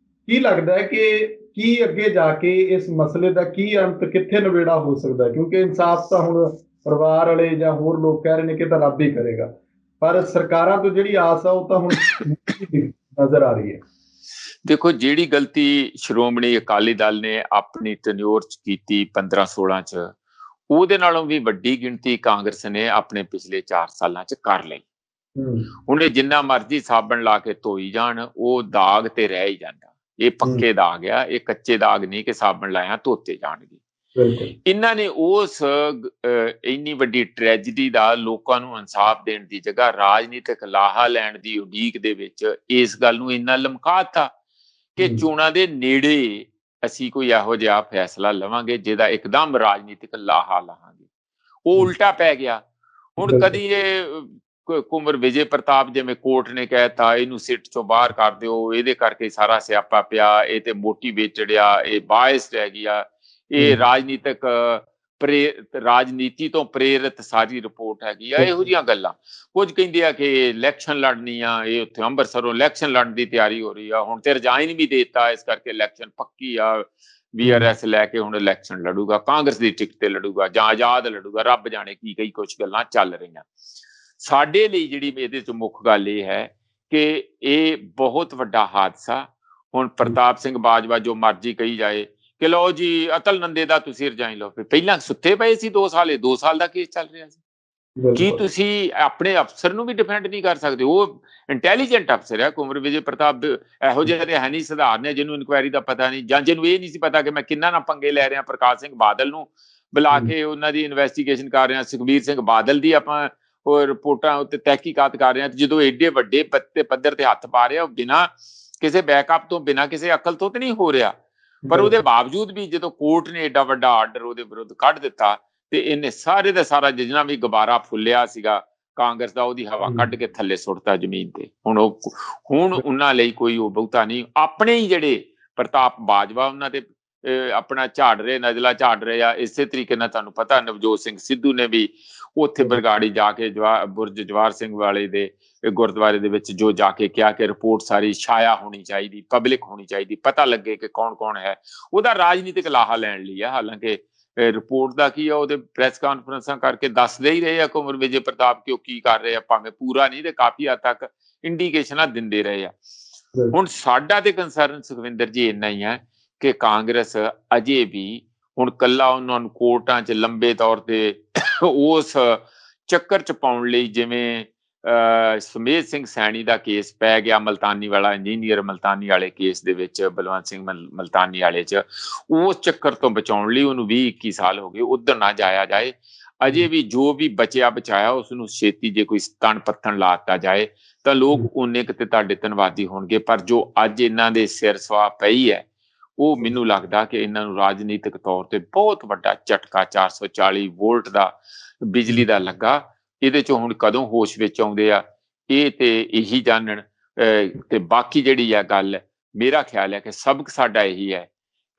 Speaker 1: ਕੀ ਲੱਗਦਾ ਹੈ ਕਿ ਕੀ ਅੱਗੇ ਜਾ ਕੇ ਇਸ ਮਸਲੇ ਦਾ ਕੀ ਅੰਤ, ਕਿੱਥੇ ਨਵੇੜਾ ਹੋ ਸਕਦਾ? ਕਿਉਂਕਿ ਇਨਸਾਫ ਤਾਂ ਹੁਣ ਪਰਿਵਾਰ ਵਾਲੇ ਜਾਂ ਹੋਰ ਲੋਕ ਕਹਿ ਰਹੇ ਨੇ ਕਿ ਤਾਂ ਰੱਬ ਹੀ ਕਰੇਗਾ, ਪਰ ਸਰਕਾਰਾਂ ਤੋਂ ਜਿਹੜੀ ਆਸ ਆ ਉਹ ਤਾਂ ਹੁਣ ਨਜ਼ਰ ਆ ਰਹੀ ਹੈ।
Speaker 2: ਦੇਖੋ, ਜਿਹੜੀ ਗਲਤੀ ਸ਼੍ਰੋਮਣੀ ਅਕਾਲੀ ਦਲ ਨੇ ਆਪਣੀ ਟੈਨਿਓਰ 'ਚ ਕੀਤੀ 15-16 'ਚ, ਉਹਦੇ ਨਾਲੋਂ ਵੀ ਵੱਡੀ ਗਿਣਤੀ ਕਾਂਗਰਸ ਨੇ ਆਪਣੇ ਪਿਛਲੇ 4 ਸਾਲਾਂ 'ਚ ਕਰ ਲਈ। ਹੁਣ ਇਹ ਜਿੰਨਾ ਮਰਜ਼ੀ ਸਾਬਣ ਲਾ ਕੇ ਧੋਈ ਜਾਣ, ਉਹ ਦਾਗ ਤੇ ਰਹਿ ਹੀ ਜਾਂਦਾ। ਇਹ ਪੱਕੇ ਦਾਗ ਆ, ਇਹ ਕੱਚੇ ਦਾਗ ਨਹੀਂ ਕਿ ਸਾਬਣ ਲਾਇਆ ਧੋਤੇ ਜਾਣਗੇ। ਇਹਨਾਂ ਨੇ ਉਸ ਇੰਨੀ ਵੱਡੀ ਟ੍ਰੈਜਡੀ ਦਾ ਲੋਕਾਂ ਨੂੰ ਇਨਸਾਫ ਦੇਣ ਦੀ ਜਗ੍ਹਾ ਰਾਜਨੀਤਿਕ ਲਾਹਾ ਲੈਣ ਦੀ ਉਡੀਕ ਦੇ ਵਿੱਚ ਇਸ ਗੱਲ ਨੂੰ ਇੰਨਾ ਲਮਕਾਤਾ ਕਿ ਚੋਣਾਂ ਦੇ ਨੇੜੇ ਅਸੀਂ ਕੋਈ ਇਹੋ ਜਿਹਾ ਫੈਸਲਾ ਲਵਾਂਗੇ ਜਿਹਦਾ ਇੱਕਦਮ ਰਾਜਨੀਤਿਕ ਲਾਹਾ ਲਾਹਾਂਗੇ, ਉਹ ਉਲਟਾ ਪੈ ਗਿਆ। ਹੁਣ ਕਦੀ ਇਹ ਕੁੰਵਰ ਵਿਜੇ ਪ੍ਰਤਾਪ, ਜਿਵੇਂ ਕੋਰਟ ਨੇ ਕਹਿਤਾ ਇਹਨੂੰ ਸਿੱਟ ਚੋਂ ਬਾਹਰ ਕਰ ਦਿਓ, ਇਹਦੇ ਕਰਕੇ ਸਾਰਾ ਸਿਆਪਾ ਪਿਆ, ਇਹ ਤੇ ਮੋਟੀਵੇਟਡ ਆ, ਇਹ ਬਾਇਸਡ ਹੈਗੀ ਆ, ਇਹ ਰਾਜਨੀਤੀ ਤੋਂ ਪ੍ਰੇਰਿਤ ਸਾਰੀ ਰਿਪੋਰਟ ਹੈਗੀ ਆ, ਇਹੋ ਜਿਹੀਆਂ ਗੱਲਾਂ। ਕੁਝ ਕਹਿੰਦੇ ਆ ਕਿ ਇਲੈਕਸ਼ਨ ਲੜਨੀ ਆ, ਇਹ ਉੱਥੇ ਅੰਮ੍ਰਿਤਸਰੋਂ ਇਲੈਕਸ਼ਨ ਲੜਨ ਦੀ ਤਿਆਰੀ ਹੋ ਰਹੀ ਆ, ਹੁਣ ਤੇ ਰਿਜ਼ਾਈਨ ਵੀ ਦੇਤਾ, ਇਸ ਕਰਕੇ ਇਲੈਕਸ਼ਨ ਪੱਕੀ ਆ, VRS ਲੈ ਕੇ ਹੁਣ ਇਲੈਕਸ਼ਨ ਲੜੂਗਾ, ਕਾਂਗਰਸ ਦੀ ਟਿਕਟ ਤੇ ਲੜੂਗਾ ਜਾਂ ਆਜ਼ਾਦ ਲੜੂਗਾ, ਰੱਬ ਜਾਣੇ ਕੀ ਕਈ ਕੁਛ ਗੱਲਾਂ ਚੱਲ ਰਹੀਆਂ। ਸਾਡੇ ਲਈ ਜਿਹੜੀ ਇਹਦੇ ਚ ਮੁੱਖ ਗੱਲ ਇਹ ਹੈ ਕਿ ਇਹ ਬਹੁਤ ਵੱਡਾ ਹਾਦਸਾ। ਹੁਣ ਪ੍ਰਤਾਪ ਸਿੰਘ ਬਾਜਵਾ ਜੋ ਮਰਜ਼ੀ ਕਹੀ ਜਾਏ ਕਿ ਲਓ ਜੀ ਅਤਲ ਨੰਦੇ ਦਾ ਤੁਸੀਂ ਰਿਜ਼ਾਈਨ ਲਓ, ਪਹਿਲਾਂ ਸੁੱਤੇ ਪਏ ਸੀ 2 ਸਾਲ, 2 ਸਾਲ ਦਾ ਕੇਸ ਚੱਲ ਰਿਹਾ ਸੀ। ਕੀ ਤੁਸੀਂ ਆਪਣੇ ਅਫਸਰ ਨੂੰ ਵੀ ਡਿਫੈਂਡ ਨਹੀਂ ਕਰ ਸਕਦੇ? ਉਹ ਇੰਟੈਲੀਜੈਂਟ ਅਫਸਰ ਹੈ ਕੁੰਵਰ ਵਿਜੇ ਪ੍ਰਤਾਪ, ਇਹੋ ਜਿਹੇ ਤੇ ਹੈ ਨਹੀਂ ਸਧਾਰਨ ਹੈ ਜਿਹਨੂੰ ਇਨਕੁਆਇਰੀ ਦਾ ਪਤਾ ਨਹੀਂ, ਜਾਂ ਜਿਹਨੂੰ ਇਹ ਨਹੀਂ ਸੀ ਪਤਾ ਕਿ ਮੈਂ ਕਿੰਨਾ ਨਾਲ ਪੰਗੇ ਲੈ ਰਿਹਾ। ਪ੍ਰਕਾਸ਼ ਸਿੰਘ ਬਾਦਲ ਨੂੰ ਬੁਲਾ ਕੇ ਉਹਨਾਂ ਦੀ ਇਨਵੈਸਟੀਗੇਸ਼ਨ ਕਰ ਰਿਹਾ, ਸੁਖਬੀਰ ਸਿੰਘ ਬਾਦਲ ਦੀ ਆਪਾਂ ਉਹ ਰਿਪੋਰਟਾਂ ਉੱਤੇ ਤਹਿਕੀਕਾਤ ਕਰ ਰਹੇ ਹਾਂ। ਜਦੋਂ ਏਡੇ ਵੱਡੇ ਪੱਧਰ ਤੇ ਹੱਥ ਪਾ ਰਿਹਾ, ਬਿਨਾਂ ਕਿਸੇ ਬੈਕਅਪ ਤੋਂ, ਬਿਨਾਂ ਕਿਸੇ ਅਕਲ ਤੋਂ ਤੇ ਨਹੀਂ ਹੋ ਰਿਹਾ। ਪਰ ਉਹਦੇ ਬਾਵਜੂਦ ਵੀ ਜਦੋਂ ਕੋਰਟ ਨੇ ਏਡਾ ਵੱਡਾ ਆਰਡਰ ਉਹਦੇ ਵਿਰੁੱਧ ਕੱਢ ਦਿੱਤਾ ਤੇ ਇਹਨੇ ਸਾਰੇ ਦਾ ਸਾਰਾ ਜਿੰਨਾ ਵੀ ਗੁਬਾਰਾ ਫੁੱਲਿਆ ਸੀਗਾ ਕਾਂਗਰਸ ਦਾ, ਉਹਦੀ ਹਵਾ ਕੱਢ ਕੇ ਥੱਲੇ ਸੁੱਟਤਾ ਜ਼ਮੀਨ ਤੇ। ਹੁਣ ਉਹਨਾਂ ਲਈ ਕੋਈ ਉਹ ਬਹੁਤਾ ਨਹੀਂ। ਆਪਣੇ ਹੀ ਜਿਹੜੇ ਪ੍ਰਤਾਪ ਬਾਜਵਾ ਉਹਨਾਂ ਤੇ ਆਪਣਾ ਝਾੜ ਰਹੇ, ਨਜ਼ਲਾ ਝਾੜ ਰਹੇ ਆ। ਇਸੇ ਤਰੀਕੇ ਨਾਲ ਤੁਹਾਨੂੰ ਪਤਾ ਨਵਜੋਤ ਸਿੰਘ ਸਿੱਧੂ ਨੇ ਵੀ ਉੱਥੇ ਬਰਗਾੜੀ ਜਾ ਕੇ ਬੁਰਜ ਜਵਾਹਰ ਸਿੰਘ ਵਾਲੇ ਦੇ ਗੁਰਦੁਆਰੇ ਦੇ ਵਿੱਚ ਜੋ ਜਾ ਕੇ ਕਿਹਾ ਕਿ ਰਿਪੋਰਟ ਸਾਰੀ ਛਾਇਆ ਹੋਣੀ ਚਾਹੀਦੀ, ਪਬਲਿਕ ਹੋਣੀ ਚਾਹੀਦੀ, ਪਤਾ ਲੱਗੇ ਕਿ ਕੌਣ ਕੌਣ ਹੈ। ਉਹਦਾ ਰਾਜਨੀਤਿਕ ਲਾਹਾ ਲੈਣ ਲਈ ਆ। ਹਾਲਾਂਕਿ ਰਿਪੋਰਟ ਦਾ ਕੀ ਆ, ਉਹਦੇ ਪ੍ਰੈਸ ਕਾਨਫਰੰਸਾਂ ਕਰਕੇ ਦੱਸਦੇ ਹੀ ਰਹੇ ਆ ਕੁੰਵਰ ਵਿਜੇ ਪ੍ਰਤਾਪ ਕਿ ਉਹ ਕੀ ਕਰ ਰਹੇ ਆ, ਭਾਵੇਂ ਪੂਰਾ ਨਹੀਂ ਤੇ ਕਾਫੀ ਹੱਦ ਤੱਕ ਇੰਡੀਕੇਸ਼ਨਾਂ ਦਿੰਦੇ ਰਹੇ ਆ। ਹੁਣ ਸਾਡਾ ਤੇ ਕੰਸਰਨ ਸੁਖਵਿੰਦਰ ਜੀ ਇੰਨਾ ਹੀ ਹੈ ਕਿ ਕਾਂਗਰਸ ਅਜੇ ਵੀ ਹੁਣ ਕੱਲਾ ਉਹਨਾਂ ਨੂੰ ਕੋਰਟਾਂ 'ਚ ਲੰਬੇ ਤੌਰ ਤੇ ਉਸ ਚੱਕਰ 'ਚ ਪਾਉਣ ਲਈ, ਜਿਵੇਂ ਸੁਮੇਧ ਸਿੰਘ ਸੈਣੀ ਦਾ ਕੇਸ ਪੈ ਗਿਆ ਮਲਤਾਨੀ ਵਾਲਾ, ਇੰਜੀਨੀਅਰ ਮਲਤਾਨੀ ਵਾਲੇ ਕੇਸ ਦੇ ਵਿੱਚ, ਬਲਵੰਤ ਸਿੰਘ ਮਲਤਾਨੀ ਵਾਲੇ 'ਚ, ਉਸ ਚੱਕਰ ਤੋਂ ਬਚਾਉਣ ਲਈ ਉਹਨੂੰ 20-21 ਸਾਲ ਹੋ ਗਏ, ਉਧਰ ਨਾ ਜਾਇਆ ਜਾਏ। ਅਜੇ ਵੀ ਜੋ ਵੀ ਬਚਿਆ ਬਚਾਇਆ ਉਸਨੂੰ ਛੇਤੀ ਜੇ ਕੋਈ ਤਣ ਪੱਥਣ ਲਾ ਦਿੱਤਾ ਜਾਏ ਤਾਂ ਲੋਕ ਓਨੇ ਕਿਤੇ ਤੁਹਾਡੇ ਧੰਨਵਾਦੀ ਹੋਣਗੇ। ਪਰ ਜੋ ਅੱਜ ਇਹਨਾਂ ਦੇ ਸਿਰ ਸਵਾਹ ਪਈ ਹੈ, ਉਹ ਮੈਨੂੰ ਲੱਗਦਾ ਕਿ ਇਹਨਾਂ ਨੂੰ ਰਾਜਨੀਤਿਕ ਤੌਰ ਤੇ ਬਹੁਤ ਵੱਡਾ ਝਟਕਾ 440 ਵੋਲਟ ਦਾ ਬਿਜਲੀ ਦਾ ਲੱਗਾ। ਇਹਦੇ ਚੋਂ ਹੁਣ ਕਦੋਂ ਹੋਸ਼ ਵਿੱਚ ਆਉਂਦੇ ਆ, ਇਹ ਤੇ ਇਹੀ ਜਾਣਨ। ਤੇ ਬਾਕੀ ਜਿਹੜੀ ਆ ਗੱਲ, ਮੇਰਾ ਖਿਆਲ ਹੈ ਕਿ ਸਬਕ ਸਾਡਾ ਇਹੀ ਹੈ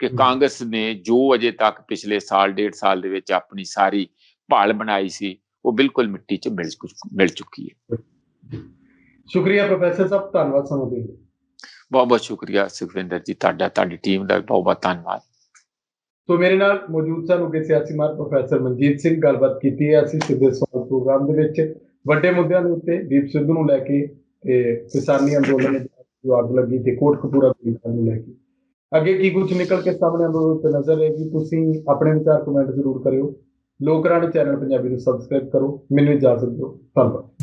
Speaker 2: ਕਿ ਕਾਂਗਰਸ ਨੇ ਜੋ ਅਜੇ ਤੱਕ ਪਿਛਲੇ ਸਾਲ 1.5 ਸਾਲ ਦੇ ਵਿੱਚ ਆਪਣੀ ਸਾਰੀ ਭਾਲ ਬਣਾਈ ਸੀ, ਉਹ ਬਿਲਕੁਲ ਮਿੱਟੀ 'ਚ ਮਿਲ ਚੁੱਕੀ ਹੈ।
Speaker 1: ਸ਼ੁਕਰੀਆ ਪ੍ਰੋਫੈਸਰ ਸਾਹਿਬ, ਧੰਨਵਾਦ ਸਮਾਂ ਦੇਣ ਲਈ।
Speaker 2: ਬਹੁਤ ਬਹੁਤ ਸ਼ੁਕਰੀਆ ਸੁਖਵਿੰਦਰ ਜੀ, ਤੁਹਾਡੀ ਟੀਮ ਦਾ ਬਹੁਤ ਬਹੁਤ ਧੰਨਵਾਦ।
Speaker 1: ਸੋ ਮੇਰੇ ਨਾਲ ਮੌਜੂਦ ਸਨ ਉੱਘੇ ਸਿਆਸੀ ਮਾਹਰ ਪ੍ਰੋਫੈਸਰ ਮਨਜੀਤ ਸਿੰਘ। ਗੱਲਬਾਤ ਕੀਤੀ ਹੈ ਅਸੀਂ ਸਿੱਧੇ ਸਵਾਲ ਪ੍ਰੋਗਰਾਮ ਦੇ ਵਿੱਚ ਵੱਡੇ ਮੁੱਦਿਆਂ ਦੇ ਉੱਤੇ, ਦੀਪ ਸਿੱਧੂ ਨੂੰ ਲੈ ਕੇ ਤੇ ਕਿਸਾਨੀ ਅੰਦੋਲਨ ਜੋ ਅੱਗ ਲੱਗੀ ਤੇ ਕੋਟਕਪੂਰਾ ਨੂੰ ਲੈ ਕੇ ਅੱਗੇ ਕੀ ਕੁਝ ਨਿਕਲ ਕੇ ਸਾਹਮਣੇ ਆਉਂਦਾ ਉੱਤੇ ਨਜ਼ਰ ਰਹੇਗੀ। ਤੁਸੀਂ ਆਪਣੇ ਵਿਚਾਰ ਕਮੈਂਟ ਜ਼ਰੂਰ ਕਰਿਓ। ਲੋਕ ਰਾਣੀ ਚੈਨਲ ਪੰਜਾਬੀ ਨੂੰ ਸਬਸਕ੍ਰਾਈਬ ਕਰੋ। ਮੈਨੂੰ ਇਜਾਜ਼ਤ ਦਿਓ, ਧੰਨਵਾਦ।